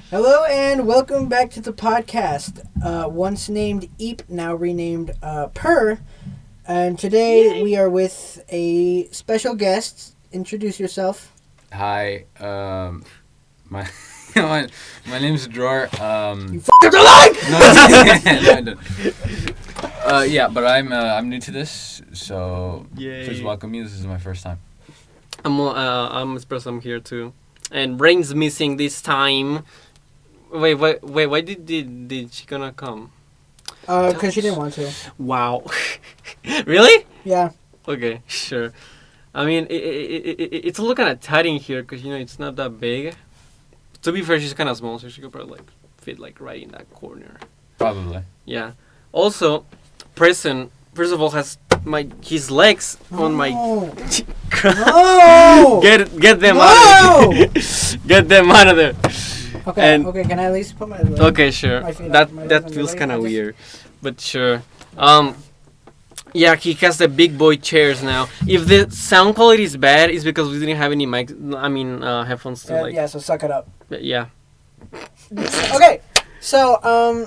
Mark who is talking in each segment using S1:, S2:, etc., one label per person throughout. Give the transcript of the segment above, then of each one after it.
S1: Hello and welcome back to the podcast. Once named Eep, now renamed Per. And today we are with a special guest. Introduce yourself.
S2: Hi, my my name's Drawer.
S1: You f***ed up the line!
S2: No, I don't. Yeah, but I'm new to this, so please welcome me. This is my first time.
S3: I'm espresso. I'm here too, and Brain's missing this time. Wait. Why did she gonna come?
S1: Because she didn't want to.
S3: Wow. Really?
S1: Yeah.
S3: Okay, sure. I mean, it's a little kind of tight in here because it's not that big. To be fair, she's kind of small, so she could probably fit right in that corner.
S2: Probably.
S3: Yeah. Also, Preston, first of all, has his legs on my.
S1: No!
S3: Get them out of there. Get them out of there.
S1: Okay, okay, can I at least put my leg?
S3: Okay, sure.
S1: My feet
S3: That feels kind of weird, but sure. Yeah, he has the big boy chairs now. If the sound quality is bad, it's because we didn't have any headphones to
S1: Yeah, so suck it up.
S3: Yeah.
S1: Okay, so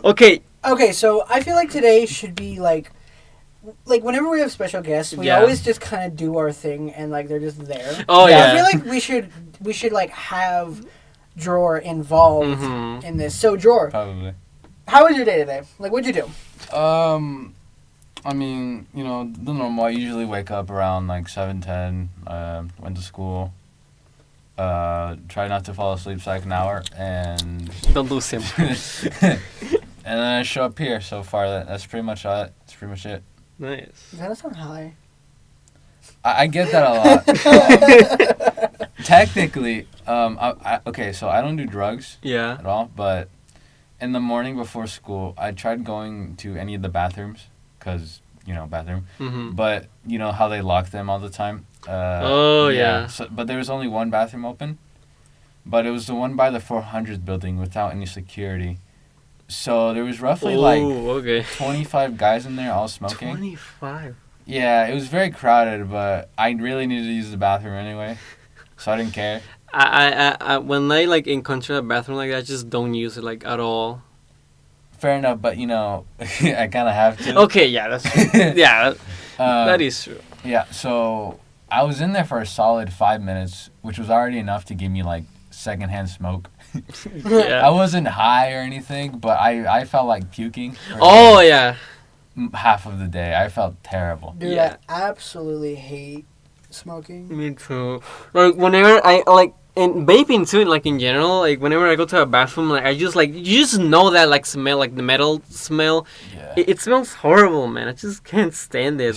S3: Okay.
S1: Okay, so I feel like today should be like whenever we have special guests, we always just kind of do our thing and they're just there.
S3: Oh yeah.
S1: I feel like we should have Drawer involved in this. So Drawer,
S2: Probably.
S1: how was your day today? What'd you do?
S2: I mean, the normal. I usually wake up around 7:10. Went to school. Try not to fall asleep for an hour, and
S3: Don't lose him.
S2: and then I show up here. So far, that's pretty much it. That's pretty much it.
S3: Nice.
S1: You kinda sound high.
S2: I get that a lot. Technically, okay, so I don't do drugs
S3: Yeah.
S2: at all, but in the morning before school, I tried going to any of the bathrooms, because, bathroom.
S3: Mm-hmm.
S2: But, how they lock them all the time?
S3: Yeah.
S2: So, but there was only one bathroom open, but it was the one by the 400th building without any security. So there was roughly,
S3: okay.
S2: 25 guys in there all smoking.
S3: 25.
S2: Yeah, it was very crowded, but I really needed to use the bathroom anyway, so I didn't care.
S3: I when I encounter a bathroom like that, I just don't use it at all.
S2: Fair enough, but I kind of have to.
S3: Okay, yeah, that's true. Yeah, that is true.
S2: Yeah, so I was in there for a solid 5 minutes, which was already enough to give me secondhand smoke.
S3: Yeah.
S2: I wasn't high or anything, but I felt like puking.
S3: Oh yeah.
S2: Half of the day, I felt terrible.
S1: Dude,
S3: Yeah.
S1: I absolutely hate smoking.
S3: Me too. Whenever I and vaping too, in general, whenever I go to a bathroom, I just you just know that smell, the metal smell.
S2: Yeah.
S3: It smells horrible, man. I just can't stand it.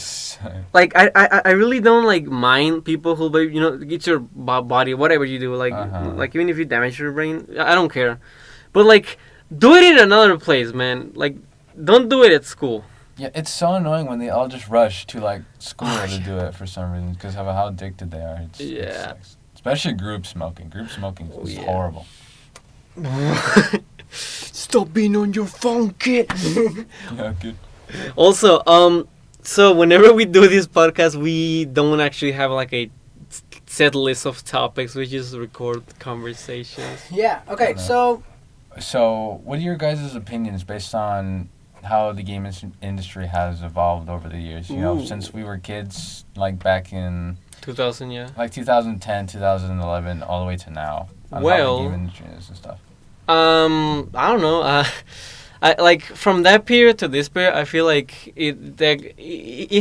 S3: I really don't mind people who vape. Get your body, whatever you do, even if you damage your brain, I don't care. But do it in another place, man. Don't do it at school.
S2: Yeah, it's so annoying when they all just rush to school to do it for some reason because of how addicted they are. It sucks. Especially group smoking. Group smoking is horrible.
S3: Stop being on your phone, kid.
S2: Yeah, good.
S3: Also, so whenever we do this podcast, we don't actually have a set list of topics. We just record conversations.
S1: Yeah. Okay. So
S2: what are your guys' opinions based on how the game industry has evolved over the years? Since we were kids, back in
S3: 2000, yeah.
S2: 2010, 2011, all the way to now. On
S3: Well,
S2: how the game industry is and stuff.
S3: I don't know. I from that period to this period, I feel it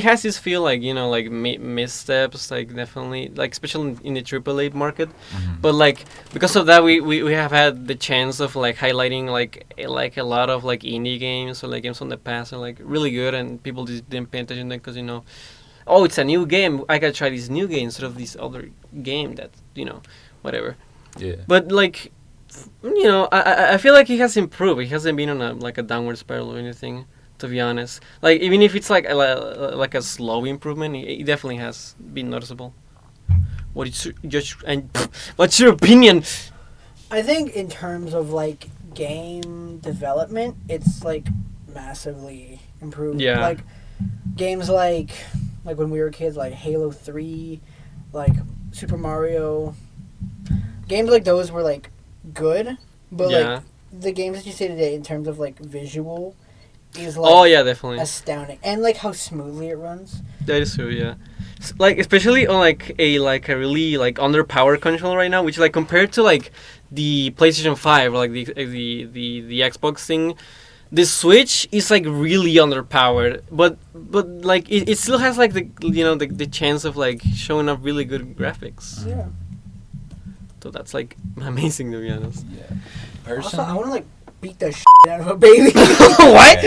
S3: has this feel missteps, definitely, especially in the AAA market.
S2: Mm-hmm.
S3: But because of that, we have had the chance of highlighting a lot of indie games or games from the past are really good, and people just didn't pay attention to them because oh, it's a new game, I gotta try this new game instead of this other game that whatever.
S2: Yeah.
S3: But I feel it has improved. It hasn't been on a downward spiral or anything, to be honest. Even if it's a slow improvement, it definitely has been noticeable. What's your opinion?
S1: I think in terms of game development, it's massively improved.
S3: Yeah.
S1: Games when we were kids, Halo 3, Super Mario. Games like those were good, but
S3: Yeah.
S1: like the games that you say today in terms of like visual is like
S3: Definitely.
S1: astounding, and like how smoothly it runs.
S3: That is true, yeah. Like especially on like a really like underpowered controller right now, which like compared to like the PlayStation 5 or like the Xbox thing, the Switch is like really underpowered, but like it still has like the chance of like showing up really good graphics.
S1: Yeah.
S3: So that's like amazing, to be honest.
S2: Yeah.
S1: Also, I
S2: Personally,
S1: want to like beat the shit out of a baby.
S3: What?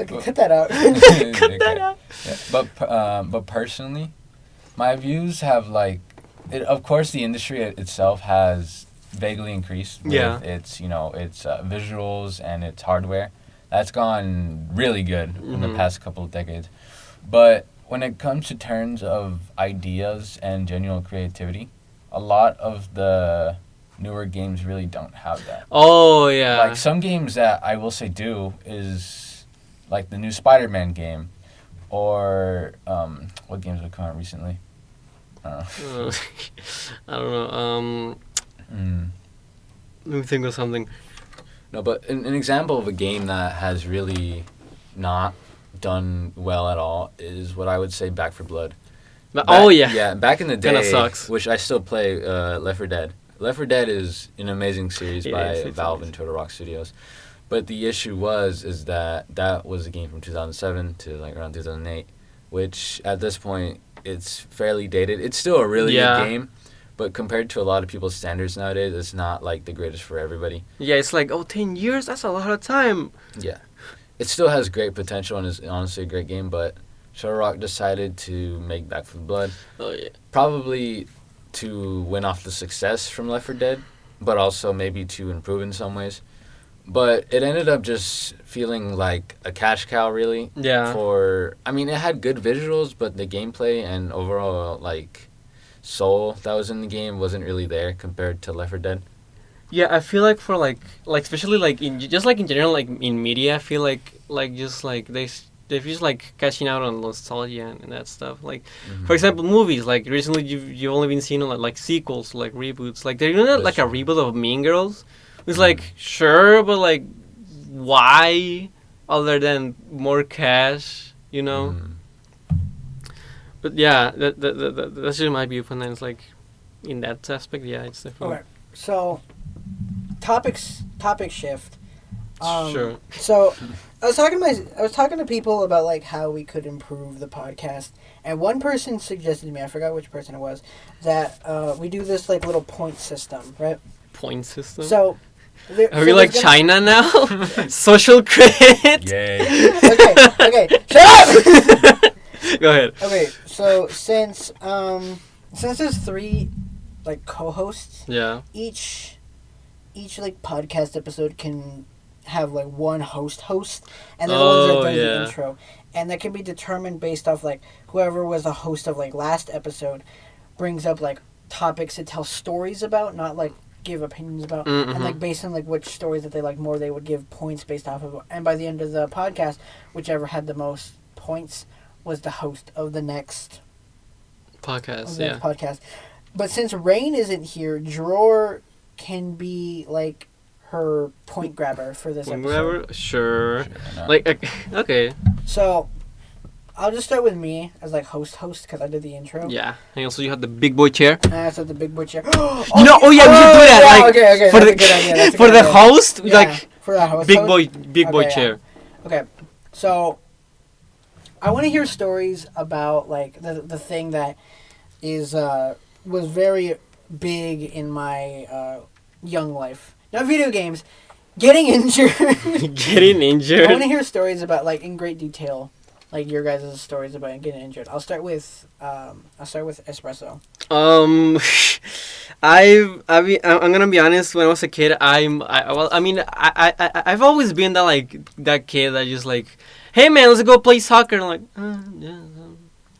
S1: Okay, cut that out.
S3: Cut that out.
S2: Yeah. But personally, my views have like, of course, the industry itself has vaguely increased with its visuals and its hardware. That's gone really good in the past couple of decades. But when it comes to terms of ideas and genuine creativity, a lot of the newer games really don't have that.
S3: Oh yeah.
S2: Like some games that I will say do is like the new Spider-Man game, or what games have come out recently? I don't know.
S3: I don't know. Let me think of something.
S2: No, but an example of a game that has really not done well at all is what I would say Back 4 Blood. Yeah, back in the day,
S3: Kinda sucks.
S2: which I still play, Left 4 Dead. Left 4 Dead is an amazing series by Valve and Turtle Rock Studios. But the issue is that was a game from 2007 to like around 2008, which at this point it's fairly dated. It's still a really good game, but compared to a lot of people's standards nowadays, it's not like the greatest for everybody.
S3: Yeah, it's like 10 years. That's a lot of time.
S2: Yeah, it still has great potential and is honestly a great game, but Turtle Rock decided to make Back 4 Blood.
S3: Oh yeah.
S2: Probably to win off the success from Left 4 Dead, but also maybe to improve in some ways. But it ended up just feeling like a cash cow, really.
S3: Yeah.
S2: It had good visuals, but the gameplay and overall, like, soul that was in the game wasn't really there compared to Left 4 Dead.
S3: Yeah, I feel like for like especially like in general, like in media, I feel like just like they're just like catching out on nostalgia and that stuff. Like, for example, movies. Like recently, you've only been seeing like sequels, like reboots. Like they're doing like a reboot of Mean Girls. It's like sure, but like why? Other than more cash, you know. But yeah, that's just my viewpoint. And it's like in that aspect, yeah, it's definitely.
S1: Okay, so topic shift.
S3: Sure.
S1: So I was talking to people about like how we could improve the podcast, and one person suggested to me, I forgot which person it was, that we do this like little point system, right?
S3: Point system.
S1: So
S3: are we like China now? Social credit.
S2: Yay.
S1: Okay, shut up.
S3: Go ahead.
S1: Okay, so since there's 3 like co-hosts, each like podcast episode can have like one host, and then the ones that does the intro, and that can be determined based off like whoever was the host of like last episode brings up like topics to tell stories about, not like give opinions about, and like based on like which stories that they like more, they would give points based off of, and by the end of the podcast, whichever had the most points was the host of the next podcast. But since Rain isn't here, Dror can be like her point grabber for this episode.
S3: Sure. Like okay.
S1: So I'll just start with me as like host because I did the intro.
S3: Yeah, and also you have the big boy chair.
S1: And I said the big boy chair.
S3: We should do that.
S1: Yeah,
S3: like,
S1: okay.
S3: For
S1: that's a good idea.
S3: for the host, like
S1: for the host.
S3: Big boy chair.
S1: Okay, so I want to hear stories about like the thing that is was very big in my young life. Not video games, getting injured.
S3: Getting injured.
S1: I want to hear stories about like in great detail, like your guys' stories about getting injured. I'll start with espresso.
S3: I'm gonna be honest. When I was a kid, I've always been that kid that just like, hey man, let's go play soccer. And I'm like,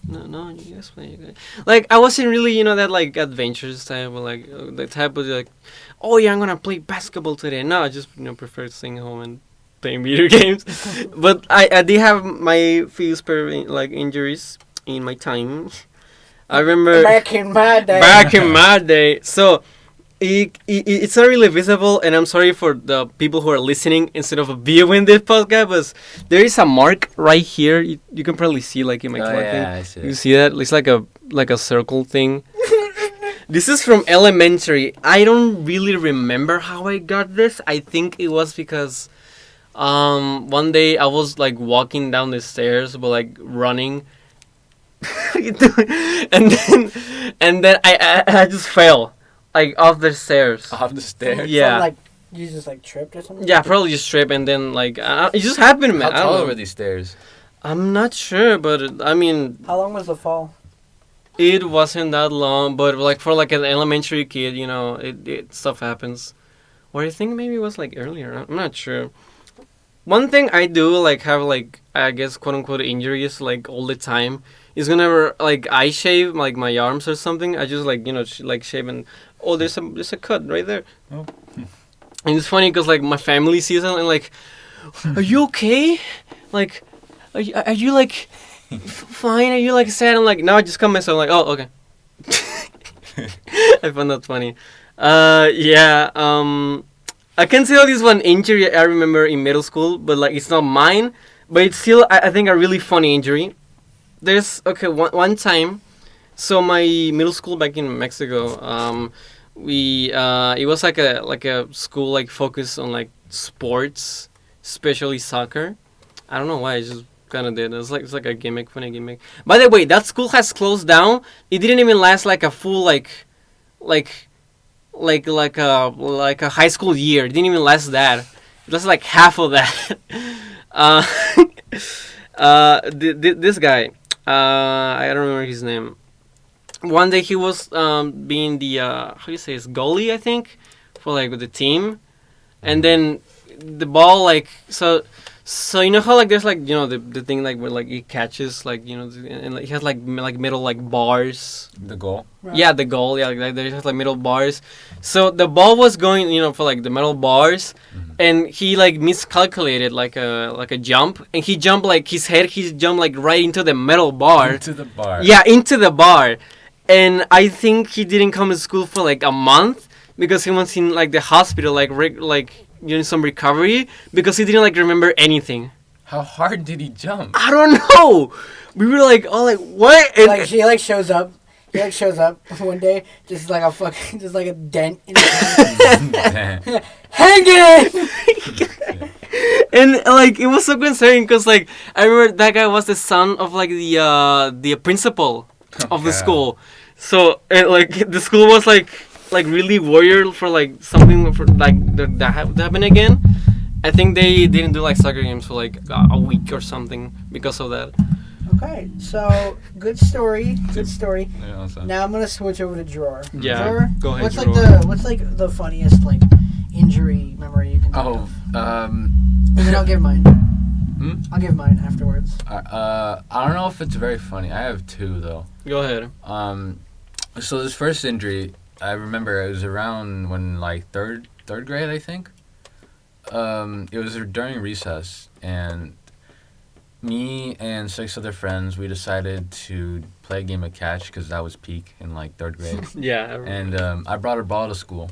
S3: no, you guys play. Like I wasn't really that like adventurous type, or like the type of like, oh yeah, I'm gonna play basketball today. No, I just prefer staying home and playing video games. But I did have my few like injuries in my time. I remember
S1: back in my day.
S3: So it's not really visible, and I'm sorry for the people who are listening instead of viewing this podcast, but there is a mark right here. You can probably see like in my clothing.
S2: Yeah, I see.
S3: You see that? It's like a circle thing. This is from elementary. I don't really remember how I got this. I think it was because one day I was like walking down the stairs but like running. and then I just fell like off the stairs.
S2: Off the stairs?
S3: Yeah.
S1: So, like, you just like tripped or something?
S3: Yeah, probably just tripped, and then like it just happened, man.
S2: How tall were these stairs?
S3: I'm not sure, but I mean,
S1: How long was the fall?
S3: it wasn't that long, but like for like an elementary kid, you know, it stuff happens. Or I think maybe it was like earlier. I'm not sure. One thing I do like have like I guess quote unquote injuries like all the time is whenever like I shave like my arms or something. I just like like shave and there's a cut right there.
S2: Oh.
S3: And it's funny because like my family sees it and like, are you okay? Like, are you like fine? Are you like sad? I'm like, no, I just cut myself. I'm like, oh, okay. I found that funny. Yeah. I can tell this one injury I remember in middle school, but like it's not mine. But it's still I think a really funny injury. There's one time. So my middle school back in Mexico. We it was like a school like focused on like sports, especially soccer. I don't know why, I just kind of did. It's like a gimmick, funny gimmick. By the way, that school has closed down. It didn't even last like a full like a high school year. It didn't even last that. It lasted like half of that. This guy, I don't remember his name. One day he was being the how do you say it's goalie, I think, for like with the team, and then the ball like so you know how like there's like the thing like where like it catches like and like, it has like middle like bars.
S2: The goal.
S3: Right. Yeah, the goal. Yeah, like there has like middle bars. So the ball was going for like the middle bars, and he like miscalculated like a jump, and he jumped like he jumped like right into the metal bar.
S2: Into the bar.
S3: Yeah, into the bar. And I think he didn't come to school for like a month because he was in like the hospital, like doing some recovery because he didn't like remember anything.
S2: How hard did he jump?
S3: I don't know. We were like, oh, like what? And
S1: like he like shows up. He like shows up one day, just like a dent in his hand. Hanging.
S3: And like it was so concerning because like I remember that guy was the son of like the principal of the school. So like the school was like really worried for like something for like that happened again. I think they didn't do like soccer games for like a week or something because of that.
S1: Okay, so good story.
S2: Yeah,
S1: now I'm gonna switch over to drawer.
S3: Yeah,
S1: drawer?
S3: go ahead.
S1: What's the funniest like injury memory you can think of? And then I'll give mine. I'll give mine afterwards.
S2: I don't know if it's very funny. I have two though.
S3: Go ahead.
S2: So this first injury, I remember it was around when like third grade, I think. It was during recess, and me and 6 other friends, we decided to play a game of catch because that was peak in like third grade.
S3: Yeah.
S2: And I brought a ball to school.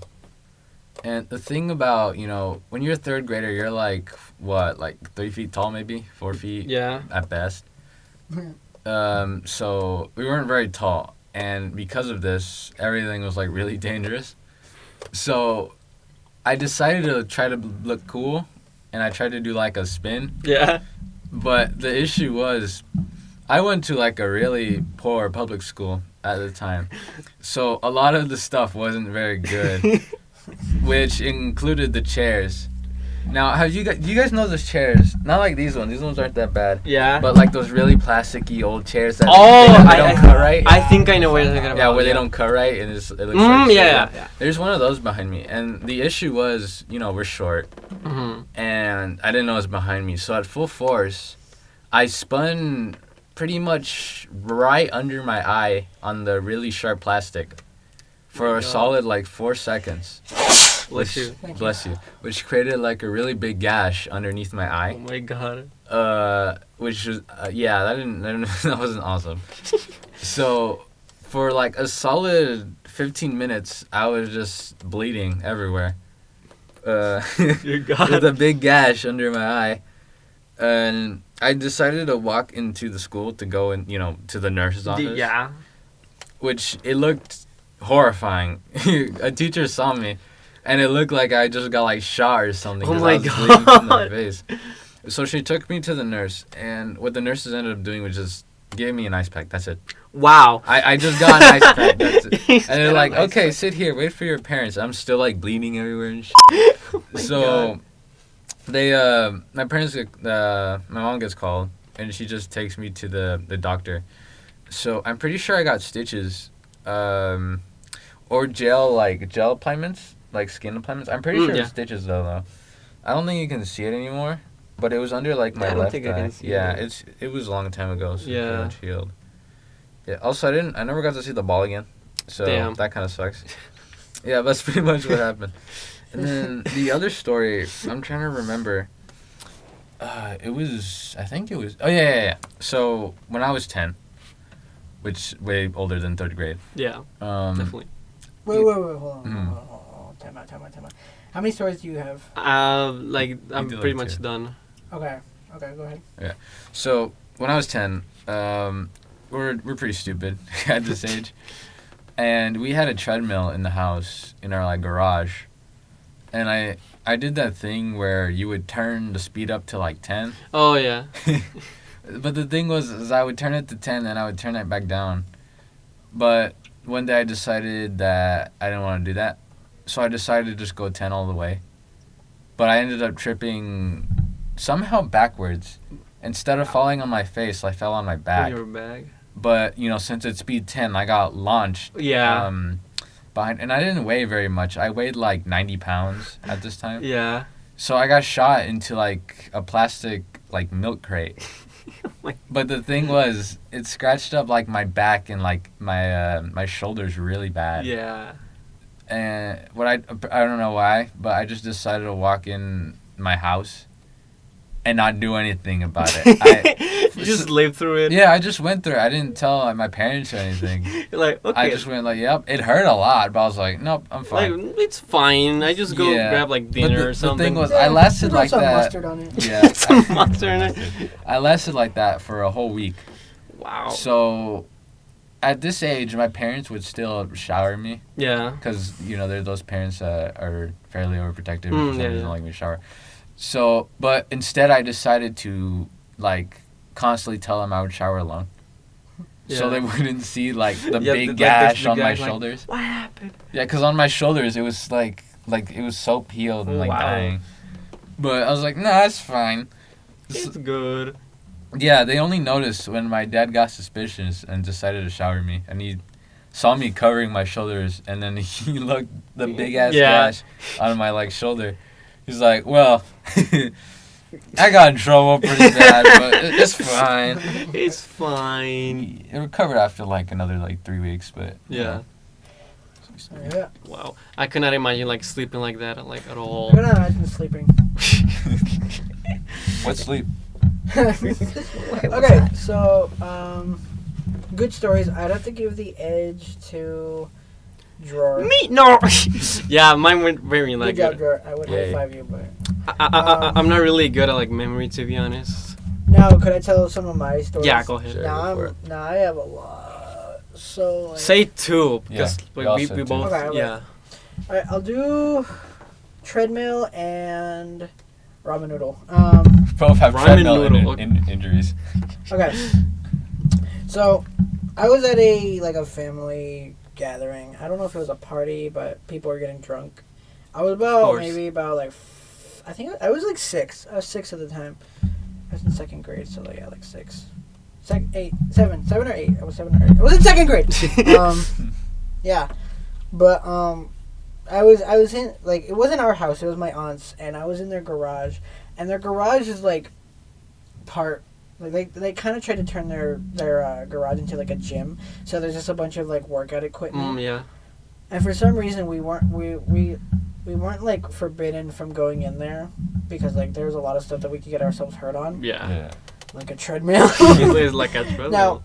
S2: And the thing about, when you're a third grader, you're like, what, like 3 feet tall maybe? 4 feet?
S3: Yeah.
S2: At best. So we weren't very tall. And because of this, everything was like really dangerous. So I decided to try to look cool. And I tried to do like a spin.
S3: Yeah.
S2: But the issue was, I went to like a really poor public school at the time. So a lot of the stuff wasn't very good. Which included the chairs. Now, do you guys know those chairs? Not like these ones. These ones aren't that bad.
S3: Yeah.
S2: But like those really plasticky old chairs that
S3: they
S2: don't cut right.
S3: I think I know what you're thinking about.
S2: Yeah, where they don't cut right and it looks like
S3: yeah.
S2: There's one of those behind me, and the issue was, we're short, and I didn't know it was behind me. So at full force, I spun pretty much right under my eye on the really sharp plastic for a solid like 4 seconds. Bless you. Which created like a really big gash underneath my eye.
S3: Oh my god.
S2: Which was that wasn't awesome. So for like a solid 15 minutes, I was just bleeding everywhere.
S3: Dear God.
S2: With a big gash under my eye. And I decided to walk into the school to go in, to the nurse's office.
S3: Yeah.
S2: Which it looked horrifying. A teacher saw me, and it looked like I just got like shot or something.
S3: Oh
S2: 'cause
S3: my
S2: I was bleeding from my
S3: God.
S2: face. So she took me to the nurse, and what the nurses ended up doing was just gave me an ice pack. That's it.
S3: Wow.
S2: I just got an ice pack. That's it.
S3: He's
S2: And they're
S3: got
S2: like,
S3: an ice
S2: okay,
S3: pack.
S2: sit here, wait for your parents. I'm still like bleeding everywhere and shit.
S3: Oh my
S2: So
S3: God.
S2: they my parents my mom gets called, and she just takes me to the doctor. So I'm pretty sure I got stitches, or gel appliance, like skin appliance. I'm pretty sure
S3: yeah.
S2: it's stitches though. I don't think you can see it anymore, but it was under like my
S3: I don't
S2: left
S3: think
S2: eye.
S3: I can see
S2: yeah,
S3: it.
S2: it was a long time ago, so
S3: Yeah.
S2: it's pretty much healed. Yeah. Also, I never got to see the ball again, so
S3: Damn.
S2: that kind of sucks. Yeah, that's pretty much what happened. And then the other story, I'm trying to remember. I think it was. Oh yeah. So when I was 10, which way older than 3rd grade.
S3: Yeah. Definitely.
S1: Wait, hold on. Time out. How many stories do you have?
S3: Like I'm
S2: do
S3: pretty
S2: like
S3: much
S2: 2.
S3: done.
S1: Okay, go ahead.
S2: Yeah. So when I was 10, we're pretty stupid at this age, and we had a treadmill in the house in our like garage, and I did that thing where you would turn the speed up to like 10.
S3: Oh yeah.
S2: But the thing was, is I would turn it to 10 and I would turn it back down. But one day I decided that I didn't want to do that. So I decided to just go 10 all the way. But I ended up tripping somehow backwards. Instead of falling on my face, I fell on my back.
S3: Your bag.
S2: But, since it's speed 10, I got launched.
S3: Yeah.
S2: Behind, and I didn't weigh very much. I weighed like 90 pounds at this time.
S3: Yeah.
S2: So I got shot into like a plastic like milk crate. But the thing was, it scratched up like my back and like my shoulders really bad.
S3: Yeah.
S2: And I don't know why, but I just decided to walk in my house and not do anything about it.
S3: You just lived through it.
S2: Yeah, I just went through it. I didn't tell like, my parents or anything.
S3: You're like, okay.
S2: I just went like, yep, it hurt a lot, but I was like, nope, I'm fine.
S3: Like, it's fine. I just go
S2: Yeah.
S3: grab like
S2: But
S3: dinner or something.
S2: The thing was, I lasted
S1: Throw
S2: like
S1: some
S2: that.
S1: mustard on it.
S2: Yeah,
S3: Some mustard in it.
S2: I lasted like that for a whole week.
S3: Wow.
S2: So, at this age, my parents would still shower me
S3: Yeah.
S2: because there's those parents that are fairly overprotective
S3: Mm,
S2: for some
S3: yeah,
S2: reason
S3: yeah.
S2: like me to shower. So, but instead, I decided to like constantly tell them I would shower alone, so
S3: Yeah.
S2: they wouldn't see like the
S3: Yeah,
S2: big
S3: like,
S2: gash
S3: the
S2: on my
S3: gash, like,
S2: shoulders.
S3: What happened?
S2: Yeah, because on my shoulders it was like it was so peeled and like
S3: Wow.
S2: dying. But I was like, nah, it's fine.
S3: It's good.
S2: Yeah, they only noticed when my dad got suspicious and decided to shower me, and he saw me covering my shoulders, and then he looked the big ass
S3: Yeah.
S2: gash on my like shoulder. He's like, well, I got in trouble pretty bad, but it's fine.
S3: It's fine.
S2: It recovered after like another like 3 weeks, but
S3: Yeah.
S1: Yeah.
S3: Wow. I could not imagine like sleeping like that like at all.
S1: I cannot imagine sleeping.
S2: What sleep?
S1: Okay, so good stories. I'd have to give the edge to Drawer.
S3: Me? No. Yeah, mine went very
S1: Good
S3: like
S1: job,
S3: good.
S1: Drawer. I would
S2: Yeah.
S1: high five you, but
S3: I'm not really good at like memory, to be honest.
S1: now could I tell some of my stories?
S3: Yeah, go ahead.
S2: Sure.
S1: Now
S2: go for
S1: now I have a lot. So like,
S3: Say two,
S2: Yeah,
S3: because
S2: we
S3: like,
S2: all
S3: we
S2: said two.
S3: both,
S1: Okay.
S3: yeah.
S1: all right, I'll do treadmill and ramen noodle.
S2: Both have
S3: Ramen
S2: treadmill
S3: noodle.
S2: injuries.
S1: Okay. So, I was at a family gathering. I don't know if it was a party, but people were getting drunk. I was maybe about I think I was like 6. I was 6 at the time. I was in 2nd grade, so like 6. 7 or 8. I was 7 or 8. I was in 2nd grade. Yeah, but I was in it wasn't our house. It was my aunt's, and I was in their garage, and their garage is they kind of tried to turn their garage into like a gym. So there's just a bunch of like workout equipment.
S3: Yeah.
S1: And for some reason we weren't like forbidden from going in there because like there was a lot of stuff that we could get ourselves hurt on,
S3: Yeah.
S1: like a treadmill.
S3: It's like a treadmill.
S1: Now,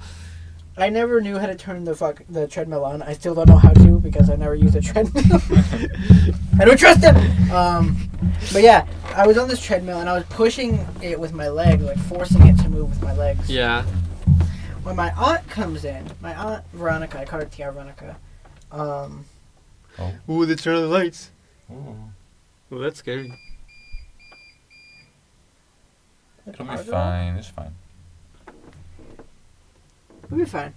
S1: I never knew how to turn the treadmill on. I still don't know how to. because I never used a treadmill. I don't trust him. But yeah, I was on this treadmill and I was pushing it with my leg, like forcing it to move with my legs.
S3: Yeah.
S1: When my aunt comes in, my aunt Veronica, I call her Tia Veronica.
S3: Ooh, they turn on the lights.
S2: Ooh.
S3: Oh, that's scary.
S2: It'll be fine. It's fine.
S1: It'll be fine.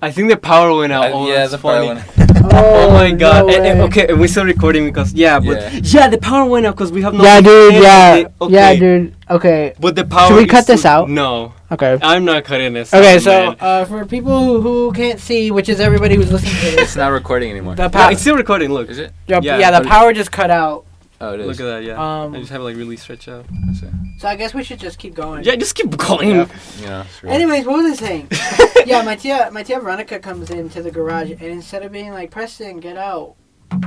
S3: I think the power went out. Oh,
S2: yeah,
S3: that's
S2: the
S3: funny.
S2: power went.
S3: Oh my god.
S1: No
S3: Okay, and we're still recording because the power went out because we have no.
S1: Yeah, dude. Yeah.
S3: Okay.
S1: Yeah, dude. Okay.
S3: But the power.
S1: Should we
S3: is
S1: cut this
S3: still-
S1: out?
S3: No,
S1: Okay.
S3: I'm not cutting this.
S1: Okay,
S3: out,
S1: so
S3: man.
S1: for people who can't see, which is everybody who's listening to
S2: It's
S1: this,
S2: not recording anymore.
S1: the
S3: Yeah, it's still recording. Look.
S2: Is it?
S1: the
S3: Yeah,
S1: power just cut out.
S2: Oh, it is.
S3: Look at that. Yeah.
S1: Um,
S3: I just have it, like really stretched out.
S1: So I guess we should just keep going.
S3: Yeah, just keep going.
S2: Yep. You know, screw it.
S1: Anyways, what was I saying? Yeah, my tia Veronica comes into the garage, and instead of being like, Preston, get out,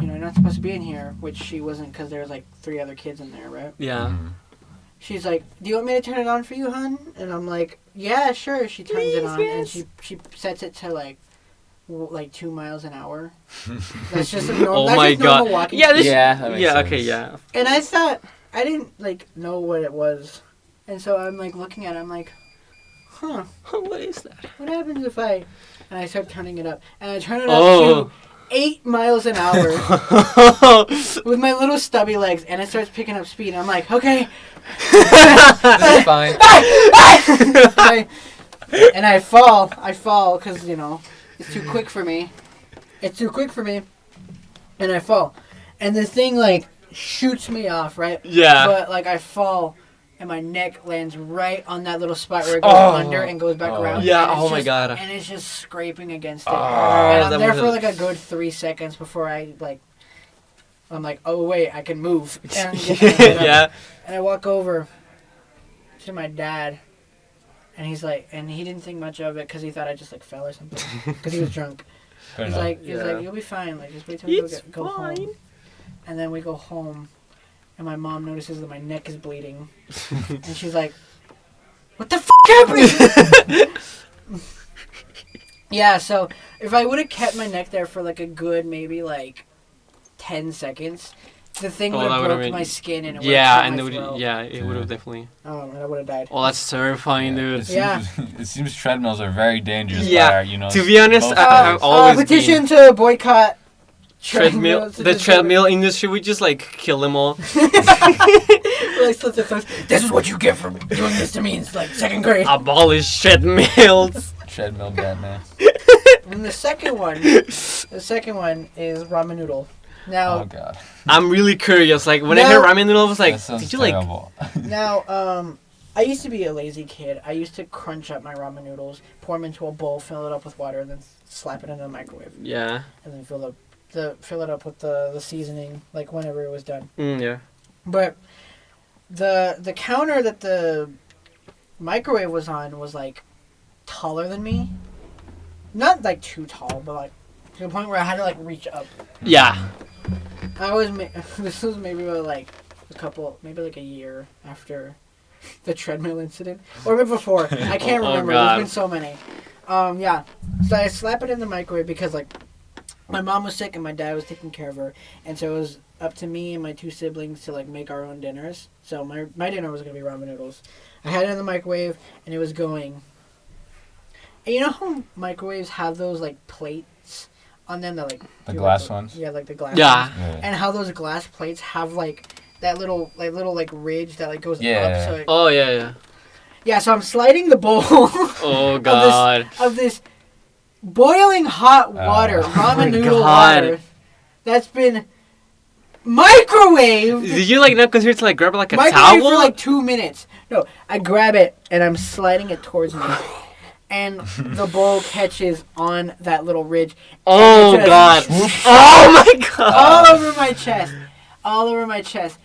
S1: you're not supposed to be in here, which she wasn't because there was like 3 other kids in there, right?
S3: Yeah.
S2: Mhm.
S1: She's like, do you want me to turn it on for you, hon? And I'm like, yeah, sure. She turns it on, and she sets it to like 2 miles an hour. That's just a normal.
S3: Oh
S1: that's
S3: my
S1: just normal
S3: god.
S1: walking
S3: Yeah.
S1: speed.
S3: This,
S2: Yeah, that makes
S3: yeah.
S2: sense.
S3: Okay. Yeah.
S1: And I thought I didn't know what it was, and so I'm like looking at it. I'm like, huh.
S3: What is that?
S1: What happens if I... And I start turning it up. And I turn it
S3: Oh.
S1: up to 8 miles an hour with my little stubby legs. And it starts picking up speed. And I'm like, okay.
S2: This is fine.
S1: And I fall. Because, it's too quick for me. And I fall. And the thing, shoots me off, right?
S3: Yeah.
S1: But, I fall... And my neck lands right on that little spot where it goes under and goes back around.
S3: Yeah,
S1: and it's
S3: oh my
S1: just-
S3: god.
S1: And it's just scraping against it.
S3: Oh,
S1: and I'm
S3: that
S1: there
S3: was
S1: for
S3: a-
S1: a good 3 seconds before I'm like, oh wait, I can move. And,
S3: Yeah.
S1: And I walk over to my dad. And he's like, and he didn't think much of it because he thought I just fell or something. Because he was drunk.
S2: Fair
S1: He's
S2: enough.
S1: like, you'll be fine. Just wait till we
S3: It's
S1: go
S3: fine.
S1: home. And then we go home. And my mom notices that my neck is bleeding. And she's like, what the happened? Yeah, so if I would have kept my neck there for a good maybe 10 seconds, the thing would have broke my skin and it would have
S3: and
S1: my
S3: it would.
S1: throat.
S3: Yeah, it would have definitely.
S1: And I would have died.
S3: Oh, that's terrifying, dude.
S1: Yeah.
S2: It seems treadmills are very dangerous.
S3: Yeah,
S2: By,
S3: to be honest,
S2: both
S3: I've
S2: sides.
S3: always
S1: petition to boycott
S3: treadmill. The treadmill industry, we just kill them all.
S1: This is what you get for doing this to me in 2nd grade.
S3: Abolish treadmills.
S2: Treadmill Batman.
S1: And the second one is ramen noodle. Now,
S2: Oh god.
S3: I'm really curious. When I heard ramen noodle, I was like,
S2: That sounds
S3: did you
S2: terrible.
S1: I used to be a lazy kid. I used to crunch up my ramen noodles, pour them into a bowl, fill it up with water, and then slap it in the microwave.
S3: Yeah.
S1: And then fill it up with the seasoning, whenever it was done.
S3: Yeah.
S1: But the counter that the microwave was on was taller than me. Not too tall, but to the point where I had to reach up.
S3: Yeah.
S1: I was this was maybe about maybe a year after the treadmill incident, or maybe before. I can't
S3: Oh,
S1: remember.
S3: God.
S1: There's been so many. Yeah. So I slap it in the microwave because my mom was sick and my dad was taking care of her, and so it was up to me and my 2 siblings to make our own dinners. So my dinner was gonna be ramen noodles. I had it in the microwave and it was going. And you know how microwaves have those plates on them that
S2: The glass ones?
S1: Yeah, the glass
S3: Yeah.
S1: ones. And how those glass plates have that little ridge that goes
S2: Yeah.
S1: up. So
S3: Oh yeah.
S1: yeah, so I'm sliding the bowl
S3: Oh god.
S1: of this boiling hot water,
S2: Oh
S1: ramen
S3: my
S1: noodle
S3: God.
S1: water that's been microwaved.
S3: Did you not consider to grab a
S1: Microwave
S3: towel?
S1: for 2 minutes. No, I grab it and I'm sliding it towards me. And the bowl catches on that little ridge.
S3: Oh
S1: And it
S3: god.
S1: just-
S3: Oh my god.
S1: all over my chest. All over my chest.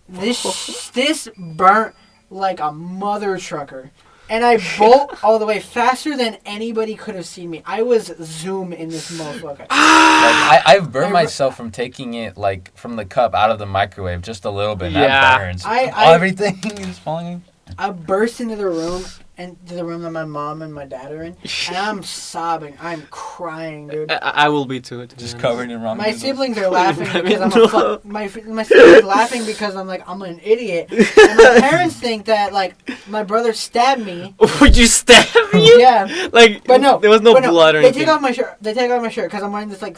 S1: This burnt like a mother trucker. And I bolt all the way faster than anybody could have seen me. I was zoom in this motherfucker.
S2: I've burned myself from taking it from the cup out of the microwave just a little bit. And
S3: Yeah.
S2: that burns.
S1: I-
S2: Everything is falling.
S1: I burst into the room into the room that my mom and my dad are in, and I'm sobbing. I'm crying, dude.
S3: I will be too.
S2: Just covered in ramen
S1: My
S2: noodles.
S1: siblings are laughing because I'm a fuck. My siblings are laughing because I'm like, I'm an idiot. And my parents think that like my brother stabbed me.
S3: Would you stab you?
S1: Yeah.
S3: Like,
S1: But no,
S3: there was no blood or
S1: They
S3: anything.
S1: take off my shirt. They take off my shirt because I'm wearing this like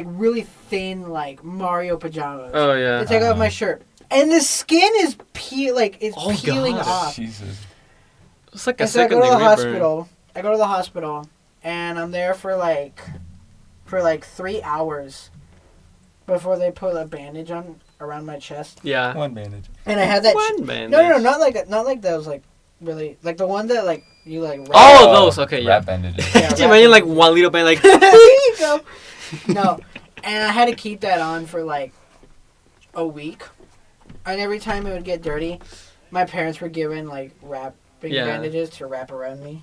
S1: really thin like Mario pajamas.
S3: Oh yeah.
S1: They take off my shirt, and the skin is peeling
S3: God.
S1: off.
S2: Jesus.
S3: It's like a
S1: And so I
S3: second
S1: go to the
S3: degree burn.
S1: hospital. I go to the hospital, and I'm there for like 3 hours before they put a bandage on around my chest.
S3: Yeah.
S2: One bandage.
S1: And I had that.
S3: One bandage.
S1: No, not like those like really like the one that like you like. Wrap.
S3: Oh, those. Okay, yeah.
S2: Wrap bandages.
S1: Yeah,
S3: Can you imagine like one little band like?
S1: There you go. No, and I had to keep that on for like a week, and every time it would get dirty, my parents were given like wrapping bandages to wrap around me.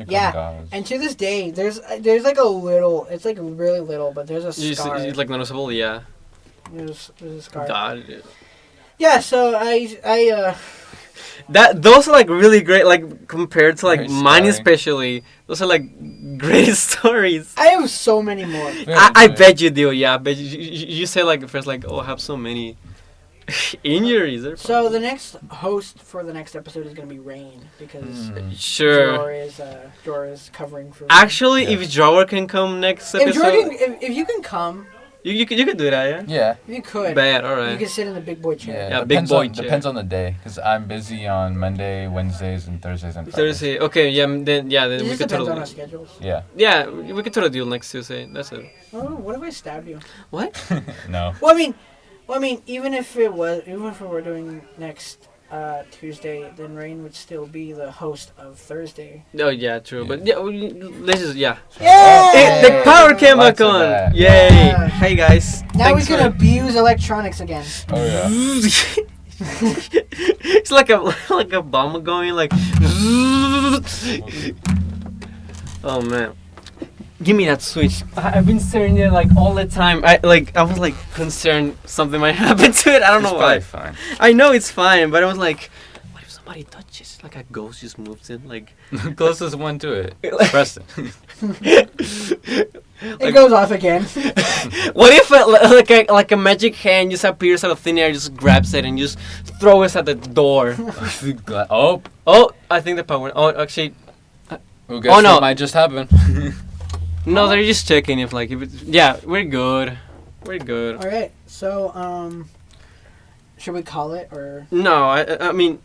S1: Yeah, and to this day, there's like a little. It's like really little, but there's a scar.
S3: It's like noticeable, yeah.
S1: There's a scar.
S3: God.
S1: Yeah, so I
S3: Those are like really great, like compared to like
S2: Very
S3: mine
S2: scarring.
S3: especially. Those are like great stories.
S1: I have so many more.
S3: I bet you do, yeah. But you say like first like, oh, I have so many injuries. They're
S1: So
S3: fun.
S1: the next host for the next episode is gonna be Rain because
S3: Sure.
S1: Jor is covering for.
S3: Actually,
S2: Yeah.
S3: if Drawer can come next
S1: if
S3: episode,
S1: Jordan, if you can come,
S3: you could do that, yeah.
S2: Yeah.
S1: if you could.
S3: Bad,
S1: You
S3: alright.
S1: can sit in the big boy chair.
S3: Yeah, big
S2: depends
S3: boy
S2: on,
S3: chair.
S2: depends on the day, because I'm busy on Monday, Wednesdays, and Thursdays and Fridays.
S3: Thursday, okay, yeah, then
S1: It
S3: we
S1: just
S3: could
S1: depends on our
S3: totally,
S1: schedules.
S2: Yeah.
S3: we could totally do next Tuesday. That's it.
S1: Oh, what if I stabbed you?
S3: What?
S2: No.
S1: Well, I mean, even if we were doing next Tuesday, then Rain would still be the host of Thursday.
S3: Oh yeah, true.
S2: Yeah.
S3: But yeah, let's just
S1: Yeah!
S3: The power came back
S2: Lots of
S3: on.
S2: that.
S3: Yay!
S1: Yeah.
S3: Hey guys.
S1: Now we
S3: Thanks
S1: can
S3: for-
S1: abuse electronics again.
S2: Oh, yeah.
S3: It's like a bomb going like. Oh man. Give me that switch. I've been staring at it like all the time. I was like concerned something might happen to it. I don't know why.
S2: It's probably fine.
S3: I know it's fine, but I was like, what if somebody touches? Like a ghost just moves in, like.
S2: The closest one to it. Preston.
S1: It goes off again.
S3: What if like a magic hand just appears out of thin air, just grabs it and just throws it at the door?
S2: Oh.
S3: Oh, I think the power. Oh, actually,
S2: Well, guess
S3: Oh, no.
S2: what might just happen?
S3: no, they're just checking if it's. Yeah, we're good. We're good.
S1: All right. So, should we call it or?
S3: No, I mean,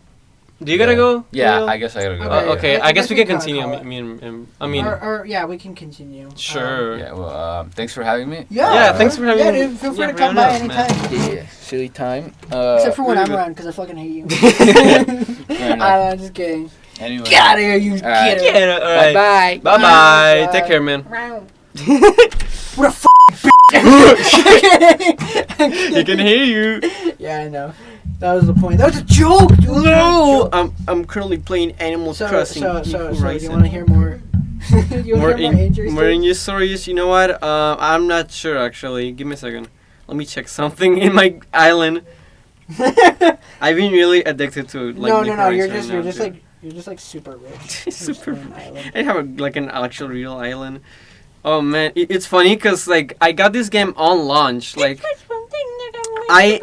S3: do you gotta go?
S2: Yeah,
S3: Leo?
S2: I guess I gotta go.
S3: Okay,
S1: I
S3: I guess we can
S1: kinda
S3: continue.
S1: call
S3: I
S1: it.
S3: mean,
S1: Or yeah, we can continue.
S3: sure.
S2: Yeah, well, thanks for having me.
S3: Yeah, thanks for having
S1: Yeah,
S3: me.
S1: dude, feel free
S3: Yeah,
S1: to come
S3: for
S1: by
S3: having us, man.
S1: anytime.
S2: Yeah, silly time.
S1: Except for when
S3: really
S1: I'm
S3: good.
S1: around, because I fucking hate you.
S2: Fair enough.
S1: I'm just kidding.
S2: Anyway.
S1: Get out of here, you
S2: Alright.
S1: kiddo.
S3: Yeah, all right.
S2: Bye-bye.
S3: Bye bye.
S1: Bye.
S3: Take care, man.
S1: What a
S3: He can hear you.
S1: Yeah, I know. That was the point. That was a joke, dude.
S3: No, I'm currently playing Animal
S1: So,
S3: Crossing.
S1: so,
S3: New
S1: do you
S3: Horizon.
S1: want to hear more? You
S3: more
S1: want to hear more injury
S3: more
S1: stories?
S3: news stories. You know what? I'm not sure actually. Give me a second. Let me check something in my island. I've been really addicted to like
S1: No,
S3: New
S1: no, you're
S3: Horizon
S1: just
S3: now,
S1: you're just like super rich.
S3: Super
S1: Just on an island.
S3: I have like an actual real island. Oh man, it's funny because like I got this game on launch. Like I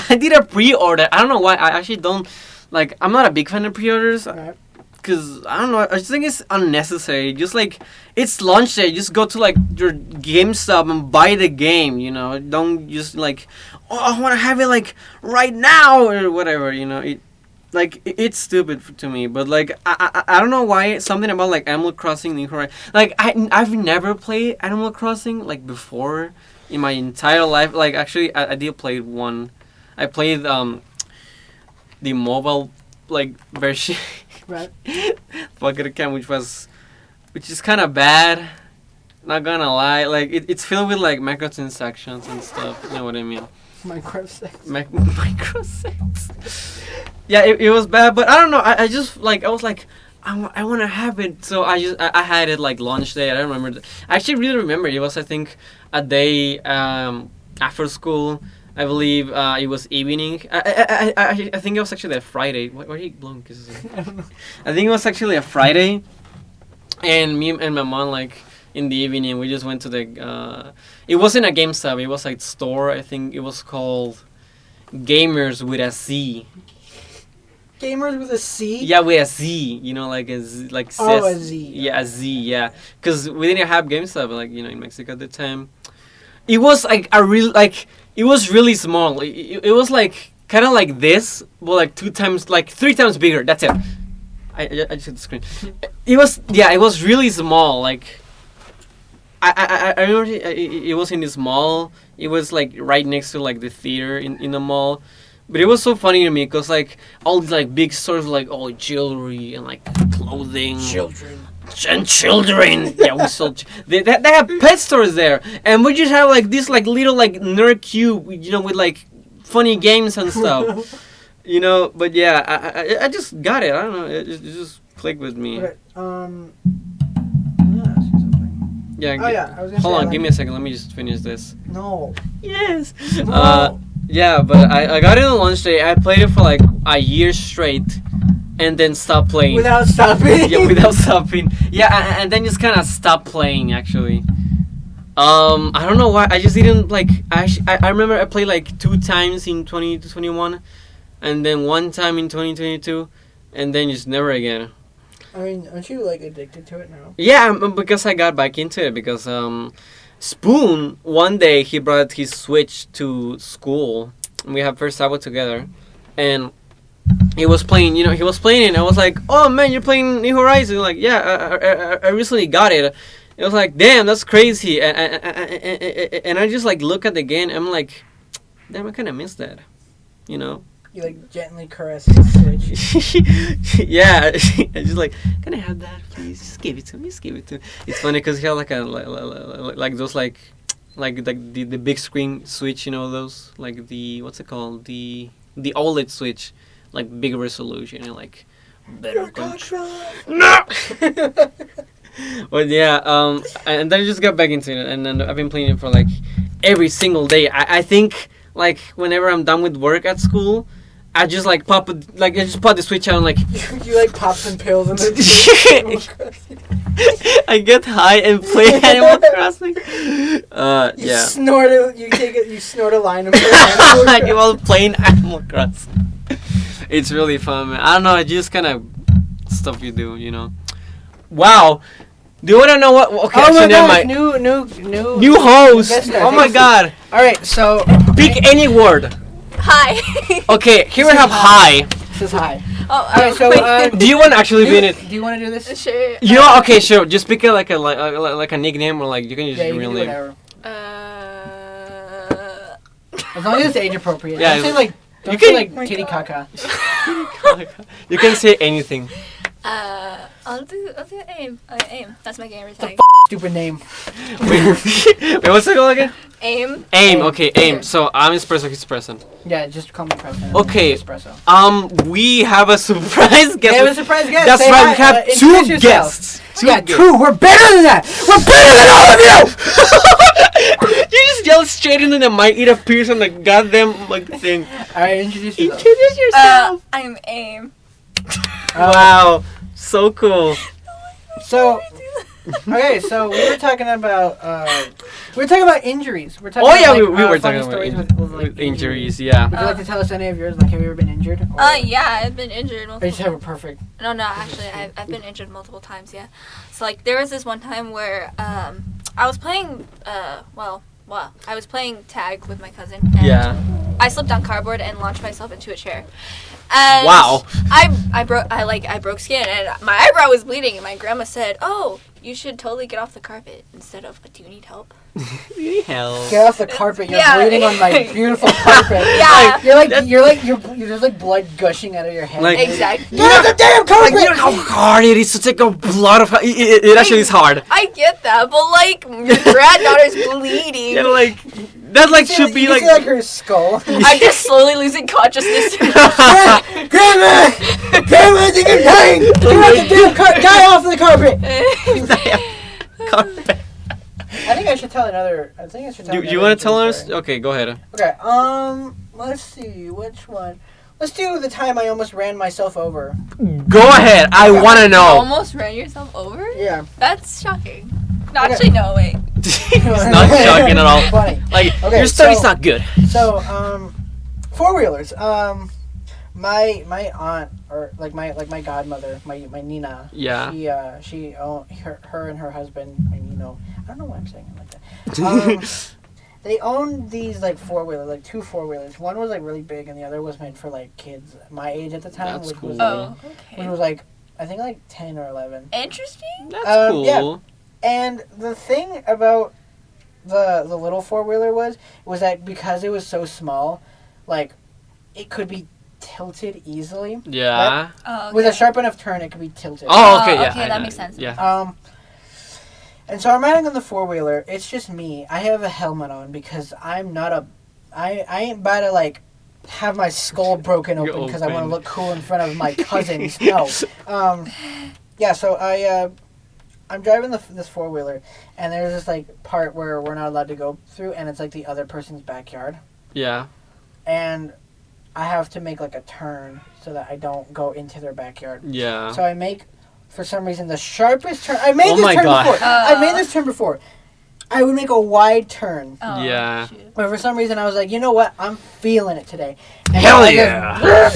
S3: did a pre-order. I don't know why. I actually don't like. I'm not a big fan of pre-orders.
S1: Right.
S3: Cause I don't know, I just think it's unnecessary. Just like it's launch day, just go to like your GameStop and buy the game. You know, don't just like, oh, I want to have it like right now or whatever. You know, it's stupid to me. But like I don't know why something about like Animal Crossing New Horizons. Like I've never played Animal Crossing like before in my entire life. Like actually I did play one. I played the mobile like version.
S1: Right.
S3: Pocket account, which is kind of bad. Not gonna lie, like it's filled with like microtransactions and stuff. You know what I mean?
S1: Minecraft sex.
S3: Microsex. Yeah, it was bad, but I don't know. I just like I was like I want to have it, so I had it like launch day. I don't remember. I actually really remember it was I think a day after school. I believe it was evening. I think it was actually a Friday. Why are you blowing kisses? I think it was actually a Friday, and me and my mom, like, in the evening, we just went to the. It wasn't a GameStop. It was like store. I think it was called Gamers with a Z.
S1: Gamers with a C?
S3: Yeah, with a Z. You know, like a Z, like
S1: a Z.
S3: Yeah, a Z. Yeah, because we didn't have GameStop, like, you know, in Mexico at the time. It was like a real, like, it was really small. It was like kind of like this, but like 3 times bigger. That's it. I just hit the screen. It was really small. Like, I remember it was in this mall. It was like right next to like the theater in the mall. But it was so funny to me because like all these like big stores like jewelry and like clothing.
S1: Children.
S3: And children. Yeah, we sold. They have pet stores there, and we just have like this like little like nerd cube, you know, with like funny games and stuff. You know, but yeah, I just got it. I don't know. It just clicked with me.
S1: Okay, yeah,
S3: Yeah.
S1: oh yeah. I was gonna
S3: Hold
S1: say,
S3: on,
S1: like,
S3: give me a second. Let me just finish this.
S1: No.
S3: Yes.
S1: No.
S3: Yeah, but I got it on launch day. I played it for like a year straight, and then stopped playing.
S1: Without stopping.
S3: Yeah, without stopping. Yeah, and then just kind of stopped playing actually. I don't know why. I just didn't like. I remember I played like 2 times in 2021, and then 1 time in 2022, and then just never again.
S1: I mean, aren't you like addicted to it now?
S3: Yeah, because I got back into it because Spoon one day he brought his Switch to school. And we had first Sabbath together, and he was playing. You know, he was playing it. And I was like, "Oh man, you're playing New Horizons!" Like, yeah, I recently got it. It was like, damn, that's crazy. And I just like look at the game. I'm like, damn, I kind of miss that. You know.
S1: You like gently caress the Switch.
S3: Yeah, I just like, can I have that, please? Just give it to me. Just give it to me. It's funny because he had like like those like the big screen Switch, you know, those like the what's it called, the OLED Switch, like big resolution and like better control. No. But yeah, and then I just got back into it, and then I've been playing it for like every single day. I think like whenever I'm done with work at school, I just like I just pop the Switch out and like
S1: you like pop some pills and then
S3: I get high and play Animal Crossing. Yeah.
S1: You snort a line of Animal Crossing.
S3: You all playing Animal Crossing. It's really fun, man. I don't know, it's just kind of stuff you do, you know. Wow. Do you want to know what? Okay,
S1: oh my
S3: gosh, new host. Oh my god.
S1: All right, so
S3: pick any word.
S4: Hi.
S3: Okay, here we have hi.
S1: This is hi.
S4: Oh,
S1: Alright, so
S3: do you want to actually be in it?
S1: Do you want to do this?
S4: Sure.
S3: You know, okay, sure. Just pick it like a nickname or like you can use your real name.
S1: Whatever. As long as it's age appropriate.
S3: Yeah,
S1: Don't say like titty caca.
S3: You can say anything.
S4: I'll do aim. Aim. That's my gamer tag.
S1: Stupid name.
S3: Wait, what's it called again?
S4: Aim.
S3: Okay, aim. So I'm espresso, he's preston.
S1: Yeah, just call me Preston.
S3: Okay.
S1: Espresso.
S3: We have a surprise guest.
S1: We have a surprise guest.
S3: That's
S1: Say
S3: right.
S1: hi.
S3: We have
S1: Introduce
S3: two
S1: yourself.
S3: guests.
S1: True. We're better than that. We're better than all of you.
S3: You just yell straight into the mic. It appears on the goddamn like thing.
S1: All right, introduce yourself.
S3: Introduce yourself.
S4: I'm Aim.
S3: Wow, so cool.
S1: So, okay, so we were talking about injuries. We're talking
S3: Oh yeah,
S1: about,
S3: we were
S1: funny
S3: talking about
S1: stories with
S3: injuries. Yeah.
S1: Would you like to tell us any of yours? Like, have you ever been injured?
S4: Yeah, I've been injured
S1: Or
S4: multiple
S1: you just have a perfect.
S4: No, actually, I've been injured multiple times, yeah. So, like, there was this one time where, I was playing, I was playing tag with my cousin. And
S3: Yeah.
S4: I slipped on cardboard and launched myself into a chair. And
S3: Wow.
S4: I broke skin, and my eyebrow was bleeding, and my grandma said, "Oh, you should totally get off the carpet," instead of, "Do you need help?"
S3: You need help.
S1: Get off the carpet! You're
S4: Yeah.
S1: bleeding on my beautiful carpet.
S4: Yeah.
S1: You're like blood gushing out of your head.
S3: Like-
S4: Exactly.
S1: Get off the damn carpet!
S3: Like, you know how hard it is to take a lot of. It actually is hard.
S4: I get that, but like your granddaughter's bleeding.
S3: Yeah, like that like should be
S1: you
S3: like.
S1: see like her skull.
S4: I'm just slowly losing consciousness.
S1: Grandma, Grandma's in pain. Get off the damn guy off the carpet.
S3: Carpet.
S1: I think I should tell another.
S3: Do you want to tell us? Okay, go ahead.
S1: Okay. Let's see. Which one? Let's do the time I almost ran myself over.
S3: Go ahead. I want to know.
S4: Almost ran yourself over?
S1: Yeah.
S4: That's shocking. No, actually, no, wait.
S3: It's not shocking at all.
S1: Funny.
S3: Like,
S1: Okay,
S3: your story's not good.
S1: So, four-wheelers. My aunt, or like my godmother, my Nina.
S3: Yeah.
S1: She owned her and her husband, my Nino. I don't know why I'm saying it like that. They owned these like four-wheelers, like two four-wheelers. One was like really big, and the other was meant for like kids my age at the time,
S3: That's
S1: which
S3: cool.
S1: was
S4: Okay.
S1: which was like I think like 10 or 11.
S4: Interesting.
S3: That's cool.
S1: Yeah. And the thing about the little four-wheeler was that because it was so small, like it could be tilted easily.
S3: Yeah.
S4: Oh, okay.
S1: With a sharp enough turn, it could be tilted.
S3: Oh, okay, yeah.
S4: Okay, that makes sense.
S3: Yeah.
S1: And so I'm riding on the four-wheeler. It's just me. I have a helmet on because I'm not a... I ain't about to, like, have my skull broken open because I want to look cool in front of my cousins. No. Yeah, so I'm driving this four-wheeler, and there's this, like, part where we're not allowed to go through, and it's, like, the other person's backyard.
S3: Yeah.
S1: And I have to make, like, a turn so that I don't go into their backyard.
S3: Yeah.
S1: So I make... For some reason, the sharpest turn... I made this turn before. I made this turn before. I would make a wide turn.
S4: Oh,
S3: yeah.
S4: shoot.
S1: But for some reason, I was like, you know what? I'm feeling it today. And
S3: Hell yeah.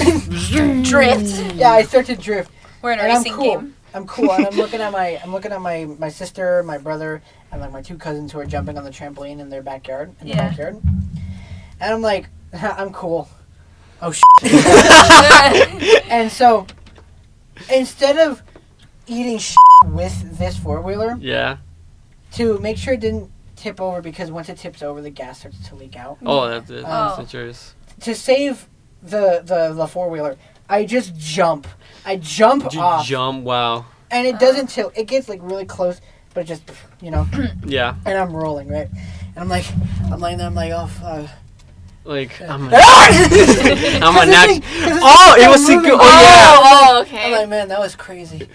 S4: Drift.
S1: Yeah, I start to drift.
S4: We're in a
S1: And I'm
S4: racing
S1: cool.
S4: game.
S1: I'm cool. And I'm looking at my sister, my brother, and like my two cousins who are jumping on the trampoline in their backyard. The backyard. And I'm like, I'm cool. Oh, shit. And so, instead of eating with this four-wheeler,
S3: Yeah.
S1: to make sure it didn't tip over, because once it tips over, the gas starts to leak out.
S3: Oh, that's it. That's yours.
S1: To save the four-wheeler, I just jump. I jump off.
S3: Jump, wow.
S1: And it doesn't tilt. It gets like really close, but it just,
S3: Yeah.
S1: And I'm rolling, right? And I'm laying there, I'm like, oh, fuck.
S3: Like, I'm a
S1: I'm
S3: natural. Oh, it was
S1: moving.
S3: Oh, yeah.
S4: Oh, okay.
S1: I'm like, man, that was crazy.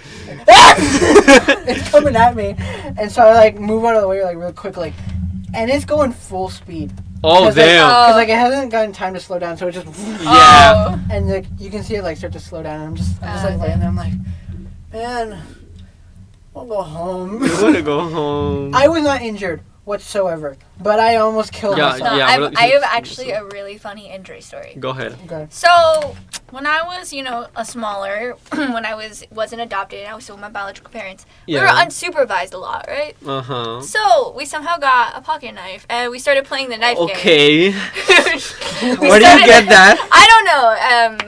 S1: It's coming at me. And so I like move out of the way like real quick, like, and it's going full speed.
S3: Oh, damn.
S1: Because like it hasn't gotten time to slow down, so it just
S3: Yeah.
S1: and like you can see it like start to slow down. And I'm just like laying there. I'm like, man, I'll go home.
S3: You want to go home.
S1: I was not injured whatsoever, but I almost killed myself.
S4: No,
S3: Yeah,
S4: I have actually a really funny injury story.
S3: Go ahead.
S1: Okay.
S4: So, when I was, a smaller, when I wasn't adopted and I was still with my biological parents, we were unsupervised a lot, right?
S3: Uh-huh.
S4: So, we somehow got a pocket knife and we started playing the knife game.
S3: Okay.
S4: We
S3: Where do you get that?
S4: I don't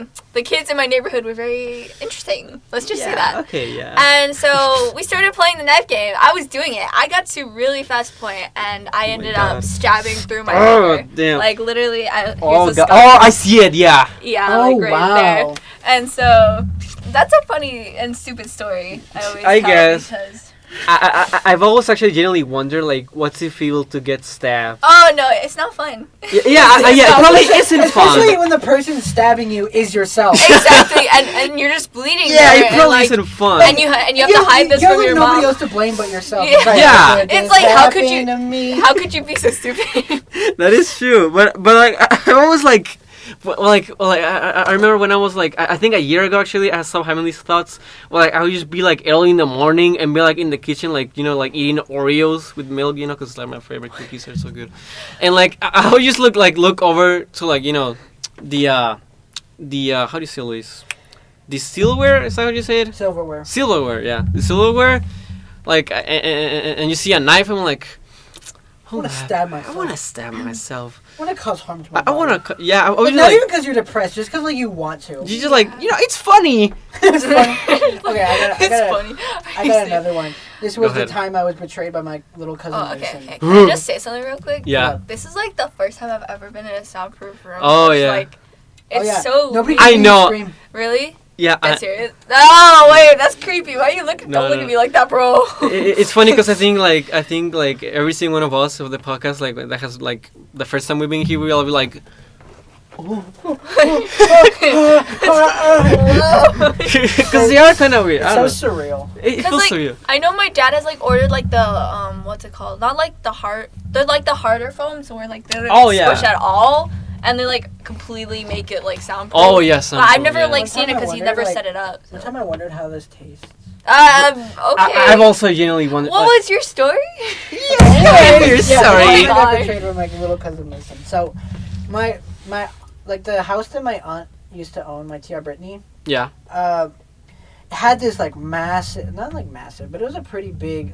S4: know. The kids in my neighborhood were very interesting. Let's just say that.
S3: Okay, yeah.
S4: And so we started playing the knife game. I was doing it. I got to really fast point, and I ended up stabbing through my finger.
S3: Damn.
S4: Like literally, here's
S3: Oh,
S4: a
S3: God.
S4: scar.
S3: Oh, I see it, yeah.
S4: Yeah,
S1: Oh,
S4: like right
S1: wow.
S4: there. And so that's a funny and stupid story. I tell
S3: guess.
S4: because.
S3: I've always actually genuinely wondered, like, what's it feel to get stabbed?
S4: Oh no, it's not fun.
S3: Yeah, it probably isn't
S1: Especially
S3: fun.
S1: when the person stabbing you is yourself.
S4: Exactly, and you're just bleeding.
S3: Yeah,
S4: there,
S3: it probably
S4: and,
S3: isn't fun.
S4: And you have to hide this
S1: you
S4: from
S1: have
S4: your
S1: nobody
S4: mom.
S1: else to blame but yourself.
S4: Yeah.
S1: Right,
S3: Yeah.
S4: It's like, how could you-
S1: happened to me?
S4: How could you be so stupid?
S3: That is true, but like I always like I remember when I was like I think a year ago actually I started having these thoughts. Like I would just be like early in the morning and be like in the kitchen like like eating Oreos with milk, because like my favorite cookies are so good, and like I would just look over to like the how do you say this? The silverware, is that what you said?
S1: Silverware.
S3: Silverware, yeah, the silverware. Like and you see a knife, I'm like,
S1: I want to stab myself.
S3: I want to stab myself.
S1: I want to cause harm to my
S3: I
S1: body.
S3: want to, yeah. I was
S1: Like,
S3: just
S1: not
S3: like,
S1: even because you're depressed, just because you want to.
S3: you just like, it's funny.
S1: It's funny. Okay,
S4: It's funny.
S1: I got another one. This was
S3: Go
S1: the
S3: ahead.
S1: time I was betrayed by my little cousin
S4: Oh, okay,
S1: Mason.
S4: okay. Can I just say something real quick?
S3: Yeah.
S4: This is like the first time I've ever been in a soundproof room.
S3: Oh,
S4: It's
S3: yeah.
S4: like, it's
S1: Oh, yeah.
S4: so
S1: Nobody
S4: weird.
S3: I
S1: can
S3: know.
S1: Scream.
S4: Really?
S3: Yeah.
S4: That's serious? Oh, wait, that's creepy. Why are you looking?
S3: No,
S4: Don't look
S3: no.
S4: at me like that, bro.
S3: It's funny because I think like every single one of us of the podcast like that has like the first time we've been here we all be like, Because they are kind of weird. I don't
S1: It's so
S3: know.
S1: surreal.
S3: It feels
S4: like,
S3: surreal.
S4: I know my dad has like ordered like the what's it called? Not like the hard. They're like the harder foams where like they don't
S3: Oh, yeah.
S4: squish at all, and they like completely make it like soundproof.
S3: Oh yes.
S4: But I've never
S3: yeah.
S4: like
S1: One
S4: seen
S1: time
S4: it
S1: I
S4: because he
S1: wondered,
S4: never
S1: like-
S4: set it up.
S1: One
S4: So.
S1: time I wondered how this tastes.
S4: Okay.
S3: I've also genuinely wondered.
S4: What was your story?
S3: Yeah, you're sorry.
S1: I got
S4: God.
S1: betrayed by my little cousin Mason. So, my like the house that my aunt used to own, my tia Brittany,
S3: Yeah.
S1: had this like massive, not like massive, but it was a pretty big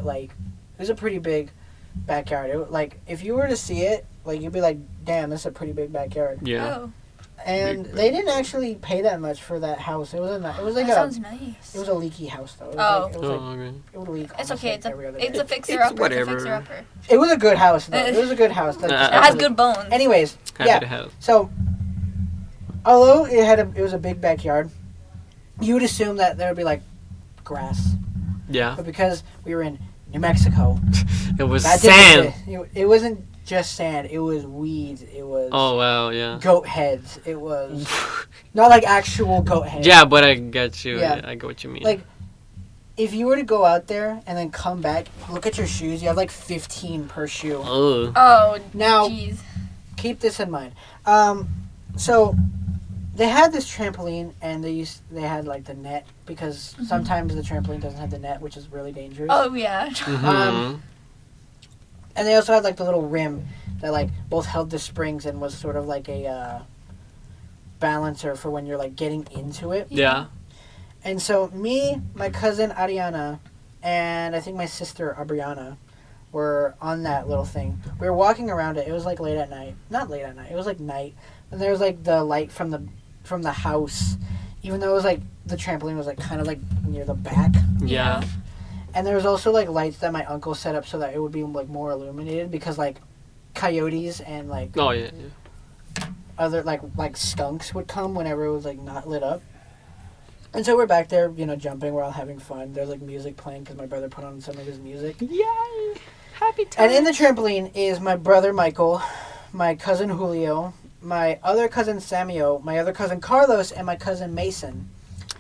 S1: backyard. It, like if you were to see it, like you'd be like, damn, this is a pretty big backyard.
S3: Yeah.
S4: Oh,
S1: And
S3: Big
S1: they didn't actually pay that much for that house. It was like
S4: that sounds nice.
S1: it was a leaky house though. It was
S4: Oh.
S1: like, it was
S3: Oh,
S1: like
S3: okay.
S1: it would leak.
S4: It's
S1: almost
S4: okay.
S1: like every other
S4: It's
S1: day.
S4: a fixer
S3: It's
S4: upper.
S3: whatever.
S4: It's a fixer upper.
S1: It was a good house though. It was a good house. Like,
S3: It
S4: It has good bones.
S1: Anyways,
S3: Happy
S1: yeah.
S3: to have.
S1: So, although it was a big backyard, you would assume that there would be like grass,
S3: Yeah.
S1: but because we were in New Mexico,
S3: It was
S1: that didn't
S3: sand.
S1: exist. It wasn't just sand. It was weeds. It was
S3: Oh wow. Yeah.
S1: goat heads. It was not like actual goat heads.
S3: Yeah, but I get you.
S1: Yeah.
S3: Yeah. I get what you mean.
S1: Like, if you were to go out there and then come back, look at your shoes. You have like 15 per shoe.
S3: oh.
S4: Oh,
S1: Now,
S4: jeez.
S1: keep this in mind. So they had this trampoline, and they had like the net because sometimes the trampoline doesn't have the net, which is really dangerous.
S4: Oh yeah.
S3: Mhm.
S1: And they also had like the little rim that like both held the springs and was sort of like a balancer for when you're like getting into it.
S3: Yeah.
S1: And so me, my cousin Ariana, and I think my sister Abriana were on that little thing. We were walking around it. It was like late at night. Not late at night. It was like night. And there was like the light from the house, even though it was like the trampoline was like kind of like near the back.
S3: Yeah.
S1: And there was also like lights that my uncle set up so that it would be like more illuminated because like coyotes and like
S3: Oh yeah. Yeah.
S1: other like skunks would come whenever it was like not lit up. And so we're back there, you know, jumping. We're all having fun. There's like music playing because my brother put on some of his music.
S3: Yay! Happy
S1: And in the trampoline is my brother Michael, my cousin Julio, my other cousin Samuel, my other cousin Carlos, and my cousin Mason.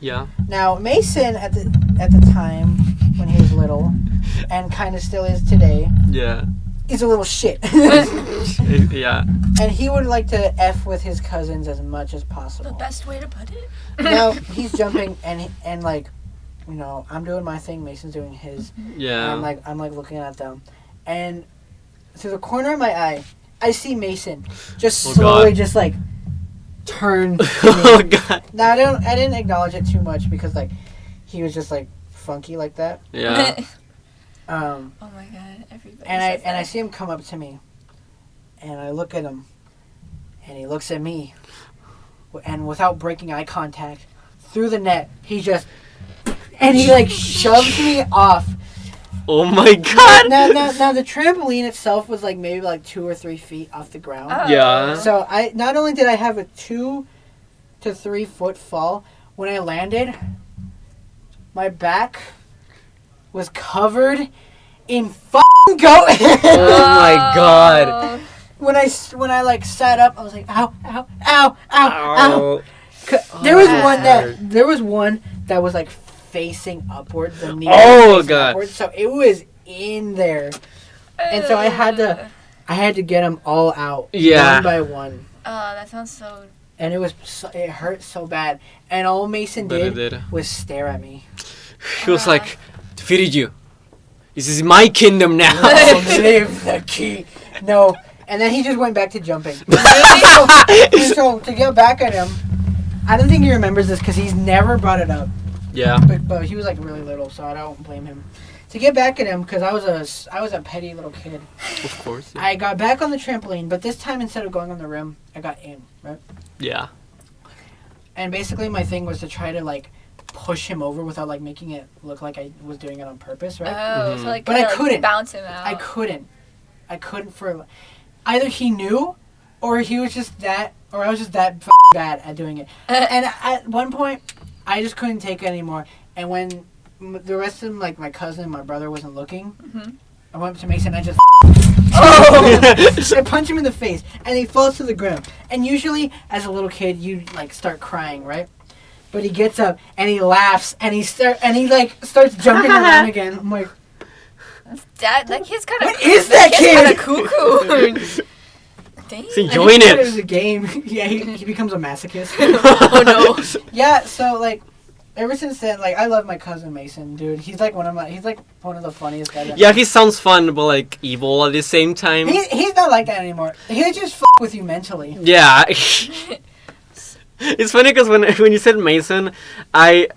S3: Yeah.
S1: Now Mason at the time when he was little, and kind of still is today,
S3: Yeah.
S1: is a little shit.
S3: Yeah.
S1: And he would like to F with his cousins as much as
S4: The
S1: possible.
S4: best way to put it.
S1: Now he's jumping and like, you know, I'm doing my thing, Mason's doing his.
S3: Yeah.
S1: And I'm like looking at them, and through the corner of my eye, I see Mason just
S3: Oh,
S1: slowly
S3: God.
S1: just like turn. to
S3: Oh
S1: me.
S3: god.
S1: Now I didn't acknowledge it too much because like he was just like funky like that.
S3: Yeah.
S1: Um,
S4: Oh my god, everybody.
S1: and I
S4: says that.
S1: see him come up to me, and I look at him, and he looks at me, and without breaking eye contact, through the net, he like shoves me off.
S3: Oh my god.
S1: Now the trampoline itself was like maybe like 2 or 3 feet off the ground.
S4: Oh.
S3: Yeah.
S1: So I not only did I have a 2 to 3 foot fall, when I landed, my back was covered in fucking goat hair.
S3: Oh my god.
S1: When I like sat up, I was like, ow, ow, ow, ow, ow. There was one that was like facing upward. The knee was
S3: Oh,
S1: facing
S3: God.
S1: upward, so it was in there, and so I had to get them all out
S3: Yeah.
S1: one by one,
S4: Oh, that sounds so.
S1: and it hurt so bad. And all Mason
S3: But it
S1: did
S3: did.
S1: was stare at me.
S3: He was like, defeated you. This is my kingdom now.
S1: Live the key. No. And then he just went back to jumping. So to get back at him, I don't think he remembers this because he's never brought it up.
S3: Yeah.
S1: But he was like really little, so I don't blame him. To get back at him, because I was a petty little kid.
S3: Of course. Yeah.
S1: I got back on the trampoline, but this time instead of going on the rim, I got in, right?
S3: Yeah.
S1: And basically my thing was to try to like push him over without like making it look like I was doing it on purpose, right?
S4: Oh,
S3: Mhm.
S4: so like,
S1: But I
S4: kinda, like,
S1: couldn't.
S4: bounce him out.
S1: I couldn't for either he knew or he was just that or I was just that bad at doing it. And at one point I just couldn't take it anymore. And when the rest of them, like my cousin and my brother wasn't looking,
S4: Mhm.
S1: I went up to Mason and I just I punch him in the face, and he falls to the ground. And usually, as a little kid, you like start crying, right? But he gets up and he laughs and he starts jumping around again. I'm like,
S4: that kid's kind of.
S1: What is that kid?
S4: Kind of cuckoo. Dang.
S3: He's enjoying it.
S1: It was a game. Yeah, he becomes a masochist.
S4: Oh no.
S1: Yeah, so like. Ever since then, like, I love my cousin Mason, dude. He's like one of the funniest guys.
S3: Yeah, he sounds fun, but like evil at the same time.
S1: He's not like that anymore. He'll just with you mentally.
S3: Yeah. It's funny because when you said Mason, I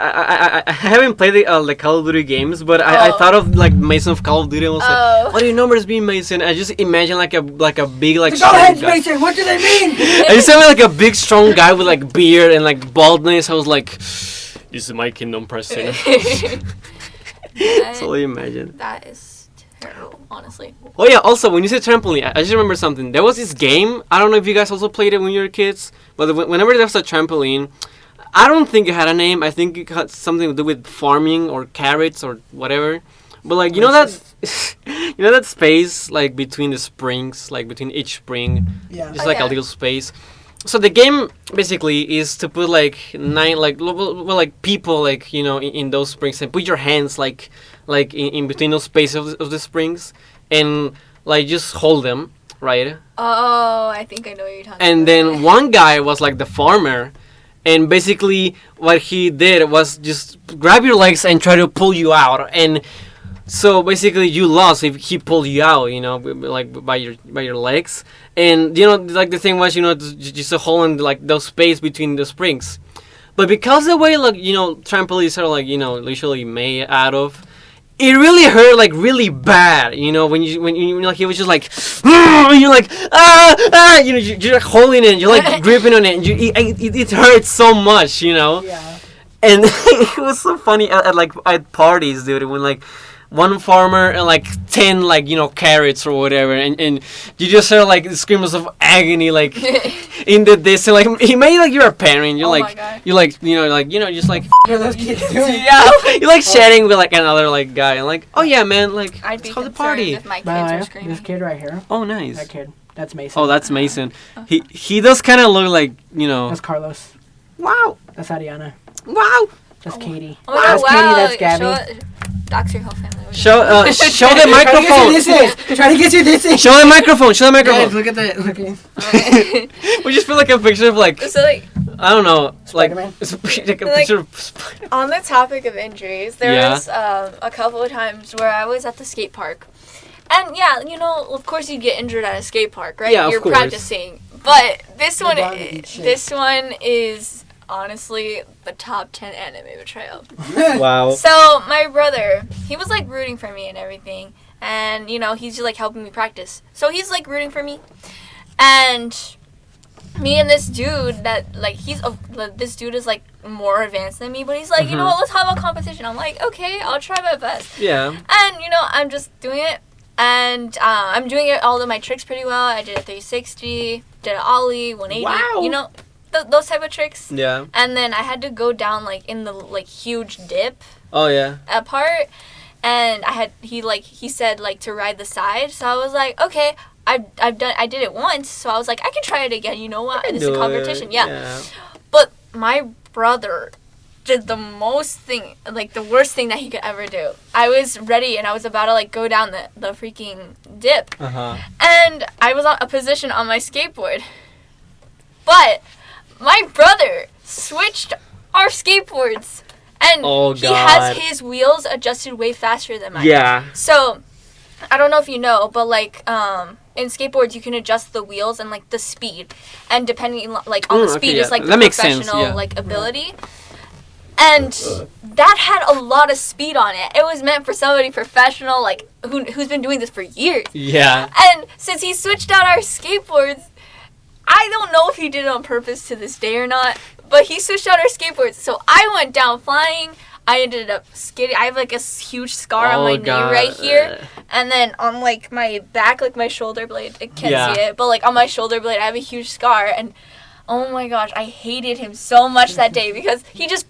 S3: haven't played the Call of Duty games, but I thought of like Mason of Call of Duty and was like, what do your numbers mean, Mason? I just imagine like a big like.
S1: Go ahead, Mason. What do they mean?
S3: I just imagine like a big strong guy with like beard and like baldness. I was like. This is my kingdom, Preston. That's all you imagine.
S4: That is terrible, honestly.
S3: Oh yeah, also, when you said trampoline, I just remember something. There was this game, I don't know if you guys also played it when you were kids, but whenever there was a trampoline, I don't think it had a name. I think it had something to do with farming or carrots or whatever. But like, you know that space, like, between the springs, like, between each spring?
S1: Yeah.
S3: It's like a little space. So the game basically is to put like 9 like people like in those springs and put your hands like in between those spaces of the springs and like just hold them, right?
S4: Oh, I think I know what you're talking about.
S3: And then one guy was like the farmer, and basically what he did was just grab your legs and try to pull you out. And so basically you lost if he pulled you out, like by your legs. And like the thing was, just a hole in like those space between the springs. But because the way like trampolines are like usually made out of, it really hurt like really bad. When you like he was just like, and you're like you're like holding it, you're like gripping on it, and it hurts so much,
S1: Yeah.
S3: And it was so funny at parties, dude, when like. One farmer and like 10 like carrots or whatever, and you just hear like the screams of agony like in the distance. Like he made like you're a parent. You're just like
S1: Those kids doing?
S3: yeah. You're like chatting with like another like guy and like oh yeah man like
S4: I'd be
S3: it's called the
S4: concerned
S3: party.
S4: if my
S1: By
S4: kids
S1: the
S4: were
S1: way,
S4: screaming.
S1: this kid right here.
S3: Oh nice.
S1: That kid. That's Mason.
S3: Oh that's Mason. He does kind of look like
S1: That's Carlos.
S3: wow
S1: That's Ariana.
S3: wow.
S1: That's Katie.
S4: Oh my
S1: That's
S4: God, wow.
S1: Katie. That's Gabby.
S4: Dox your whole family.
S3: Show the microphone.
S1: Try to get you this is.
S3: Show the microphone.
S1: Guys, look at that. Look at.
S3: We just feel like a picture of like
S4: So like
S3: I don't know like
S1: Spider-Man?
S3: it's like a picture of Spider-Man.
S4: on the topic of injuries, there was a couple of times where I was at the skate park. And yeah, of course you get injured at a skate park, right?
S3: Yeah, of
S4: You're
S3: course.
S4: practicing. But this
S1: You're
S4: one
S1: bound to eat shit.
S4: this one is honestly the top 10 anime betrayal.
S3: Wow.
S4: So my brother, he was like rooting for me and everything, and he's just like helping me practice. So he's like rooting for me, and me and this dude that like this dude is like more advanced than me, but he's like, let's have a competition. I'm like, okay, I'll try my best.
S3: Yeah.
S4: And I'm just doing it, and I'm doing all of my tricks pretty well. I did a 360, did an ollie, 180.
S3: Wow.
S4: Those type of tricks.
S3: Yeah.
S4: And then I had to go down like in the like huge dip
S3: Oh yeah.
S4: part, and he said like to ride the side. So I was like, okay, I did it once, so I was like, I can try it again. You know what? It's a competition. Yeah. But my brother did the worst thing that he could ever do. I was ready and I was about to like go down the freaking dip, and I was on a position on my skateboard, but my brother switched our skateboards, and he has his wheels adjusted way faster than mine.
S3: Yeah.
S4: So, I don't know if you know, but like in skateboards you can adjust the wheels and like the speed, and depending like on the speed is like the professional like ability. And that had a lot of speed on it. It was meant for somebody professional, like who's been doing this for years.
S3: Yeah.
S4: And since he switched out our skateboards, I don't know if he did it on purpose to this day or not, but he switched out our skateboards. So I went down flying. I ended up skidding. I have like a huge scar on my knee right here. And then on like my back, like my shoulder blade, I can't see it, but like on my shoulder blade, I have a huge scar. And oh my gosh, I hated him so much that day because he just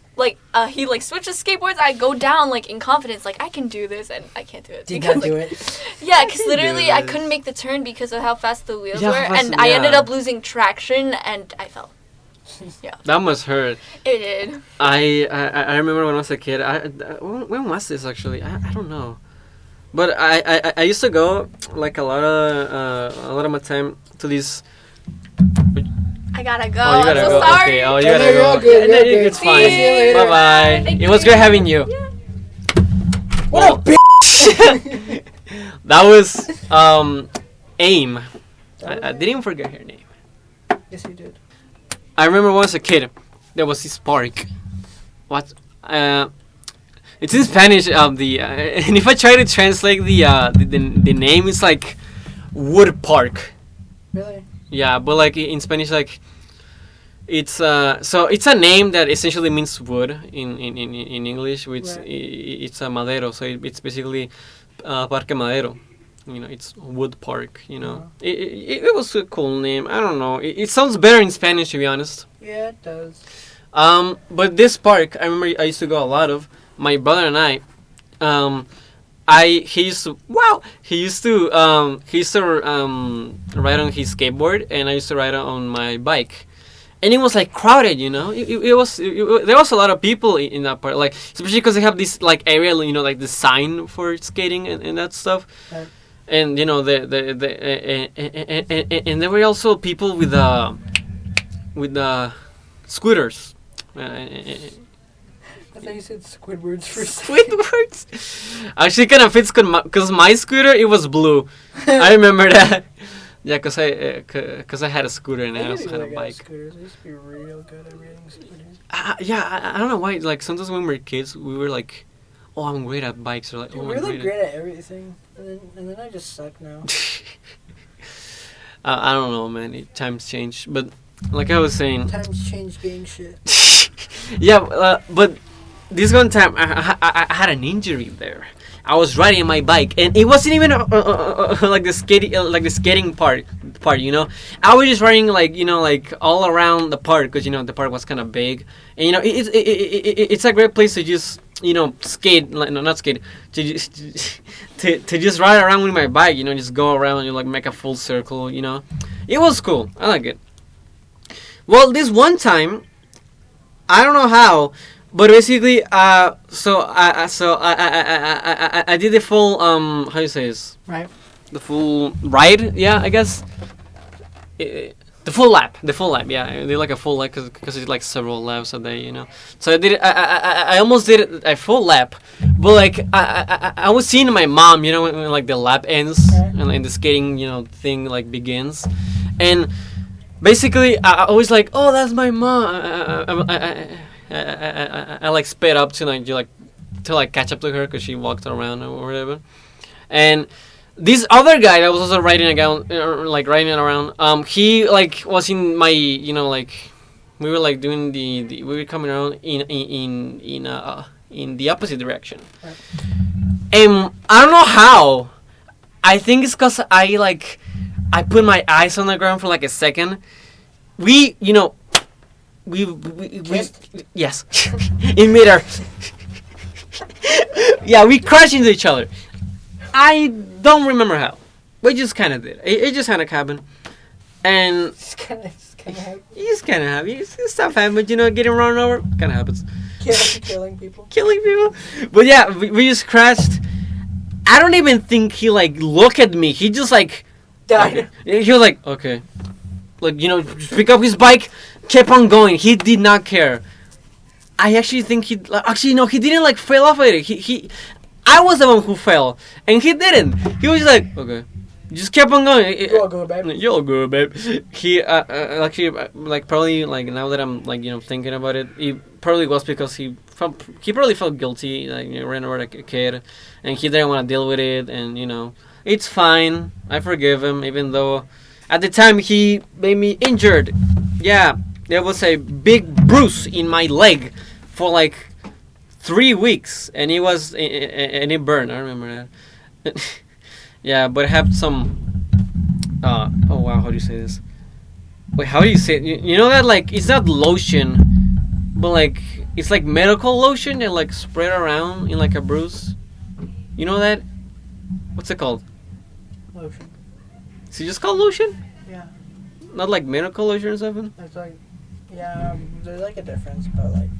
S4: he like switches skateboards. I go down like in confidence, like I can do this, and I can't do it.
S1: Did not do it.
S4: Yeah, because literally I couldn't make the turn because of how fast the wheels were, and I ended up losing traction, and I fell. Yeah.
S3: That must hurt.
S4: It did.
S3: I remember when I was a kid. When was this actually? I don't know. But I used to go like a lot of my time to these.
S4: I gotta go.
S3: Oh, you gotta
S4: I'm so
S3: go.
S4: sorry.
S3: Okay. Oh, you gotta go.
S1: Good,
S3: It's fine. Bye bye. It was great having you.
S4: Yeah.
S1: What a bitch!
S3: That was AIM. I didn't forget her name.
S1: Yes, you did.
S3: I remember when I was a kid, there was this park. What? It's in Spanish. And if I try to translate the name, it's like Wood Park.
S1: Really?
S3: Yeah, but like in Spanish, like it's so it's a name that essentially means wood in English, which
S1: Right.
S3: it's a madero. So it's basically Parque Madero. You know, it's Wood Park. You know, it was a cool name. I don't know. It sounds better in Spanish, to be honest.
S1: Yeah, it does.
S3: But this park, I remember I used to go a lot of. My brother and I, he used to ride on his skateboard, and I used to ride on my bike, and it was like crowded, you know. There was a lot of people in that part, like especially because they have this like area, you know, like the sign for skating and that stuff,
S1: Right.
S3: and you know and there were also people with scooters.
S1: I thought you said Squidwards for
S3: Squidwards. Actually, kind of fits because my scooter, it was blue. I remember that. Yeah, because I had a scooter and I also had a bike.
S1: Scooters. I used to be real good at riding scooters.
S3: Yeah, I don't know why. Like sometimes when we were kids, we were like, "Oh, I'm great at bikes," or like,
S1: Dude,
S3: "Oh,
S1: we're
S3: I'm
S1: like
S3: great
S1: great at everything, and then I just suck now.
S3: I don't know, man. Times change, but like I was saying,
S1: Times change being shit.
S3: yeah, but this one time I had an injury there. I was riding my bike, and it wasn't even like the skating part, you know. I was just riding like all around the park because the park was kind of big, and it's a great place to just skate, like no, not skate, to just ride around with my bike, just go around and like make a full circle, It was cool. I like it. Well, this one time, I don't know how. But basically, so I did the full how do you say this?
S1: Right.
S3: The full ride, yeah, I guess. The full lap, yeah. I did like a full lap because it's like several laps a day, So I did. I almost did a full lap, but like I was seeing my mom, when like the lap ends and the skating, thing like begins, and basically I was like, oh, that's my mom. I like sped up to catch up to her because she walked around or whatever, and this other guy that was also riding around, he like was in my we were like doing we were coming around in the opposite direction, right. And I don't know how. I think it's because I put my eyes on the ground for like a second. We yes, in midair. Yeah, we crashed into each other. I don't remember how. We just kind of did. It just kind of happened, and
S1: Just kind of happened.
S3: it's kind of happy. Stuff happens, getting run over kind of happens.
S1: Killing people.
S3: But yeah, we just crashed. I don't even think he looked at me. He just
S1: died.
S3: He was like, okay, pick up his bike. Kept on going. He did not care. I actually think he didn't fail off of it. I was the one who fell, and he didn't. He was just like, okay, just kept on going.
S1: You're all good, babe.
S3: You're all good, babe. He actually probably now that I'm thinking about it, it probably was because he probably felt guilty, ran over a kid, and he didn't want to deal with it, and it's fine. I forgive him, even though at the time he made me injured. Yeah. There was a big bruise in my leg for 3 weeks, and it burned. I remember that. Yeah, but I have some. Oh wow, how do you say this? Wait, how do you say it? You know that it's not lotion, but It's like medical lotion and like spread around in like a bruise. You know that? What's it called?
S1: Lotion.
S3: Is it just called lotion?
S1: Yeah.
S3: Not like medical lotion or something?
S1: It's like, yeah, there's like a difference, but like,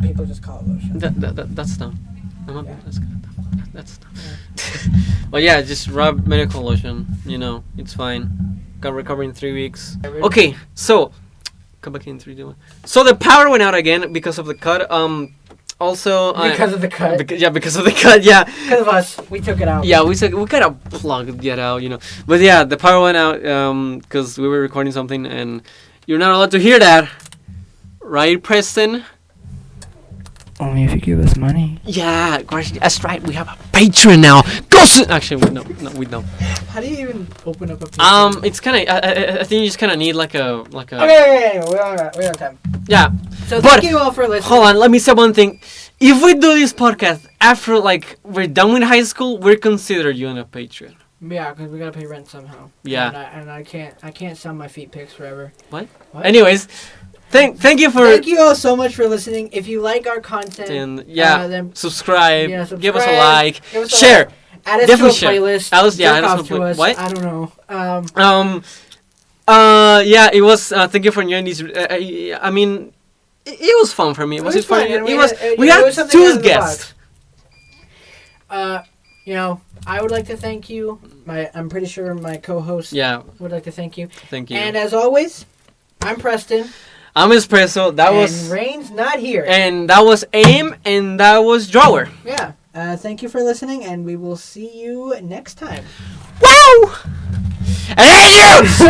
S1: people just call it lotion.
S3: That's dumb.
S1: Yeah.
S3: That's dumb. Yeah. But yeah, just rub medical lotion. You know, it's fine. Got recover in 3 weeks. Okay, so come back in 3, 2, 1. So the power went out again because of the cut. Also
S1: because of the cut.
S3: Because of the cut. Yeah.
S1: Because of us, we took it out.
S3: Yeah, we kind of plugged it out, you know. But yeah, the power went out because we were recording something, and you're not allowed to hear that, right, Preston?
S1: Only if you give us money.
S3: Yeah, that's right. We have a Patreon now. Actually, we don't.
S1: How do you even open up a Patreon?
S3: It's kind of. I think you just kind of need like a.
S1: Okay, we don't have time.
S3: Yeah.
S1: So thank you all for listening.
S3: Hold on, let me say one thing. If we do this podcast after like we're done with high school, we're considered you on a Patreon.
S1: Yeah, because we gotta pay rent somehow.
S3: Yeah.
S1: And I can't sell my feet pics forever.
S3: What? Anyways. Thank you
S1: all so much for listening. If you like our content,
S3: then subscribe, give us a like, share,
S1: add us
S3: definitely
S1: to a playlist,
S3: add us
S1: to us.
S3: What?
S1: I don't know.
S3: Yeah, it was. Thank you for joining this. I mean, it was fun for me. Was it fun? We had 2 guests.
S1: You know, I would like to thank you. I'm pretty sure my co-host. Would like to thank you.
S3: Thank you.
S1: And as always, I'm Preston.
S3: I'm Espresso.
S1: And Rain's not here.
S3: And that was Aim. And that was Drawer.
S1: Yeah. Thank you for listening, and we will see you next time.
S3: Wow! And thank you!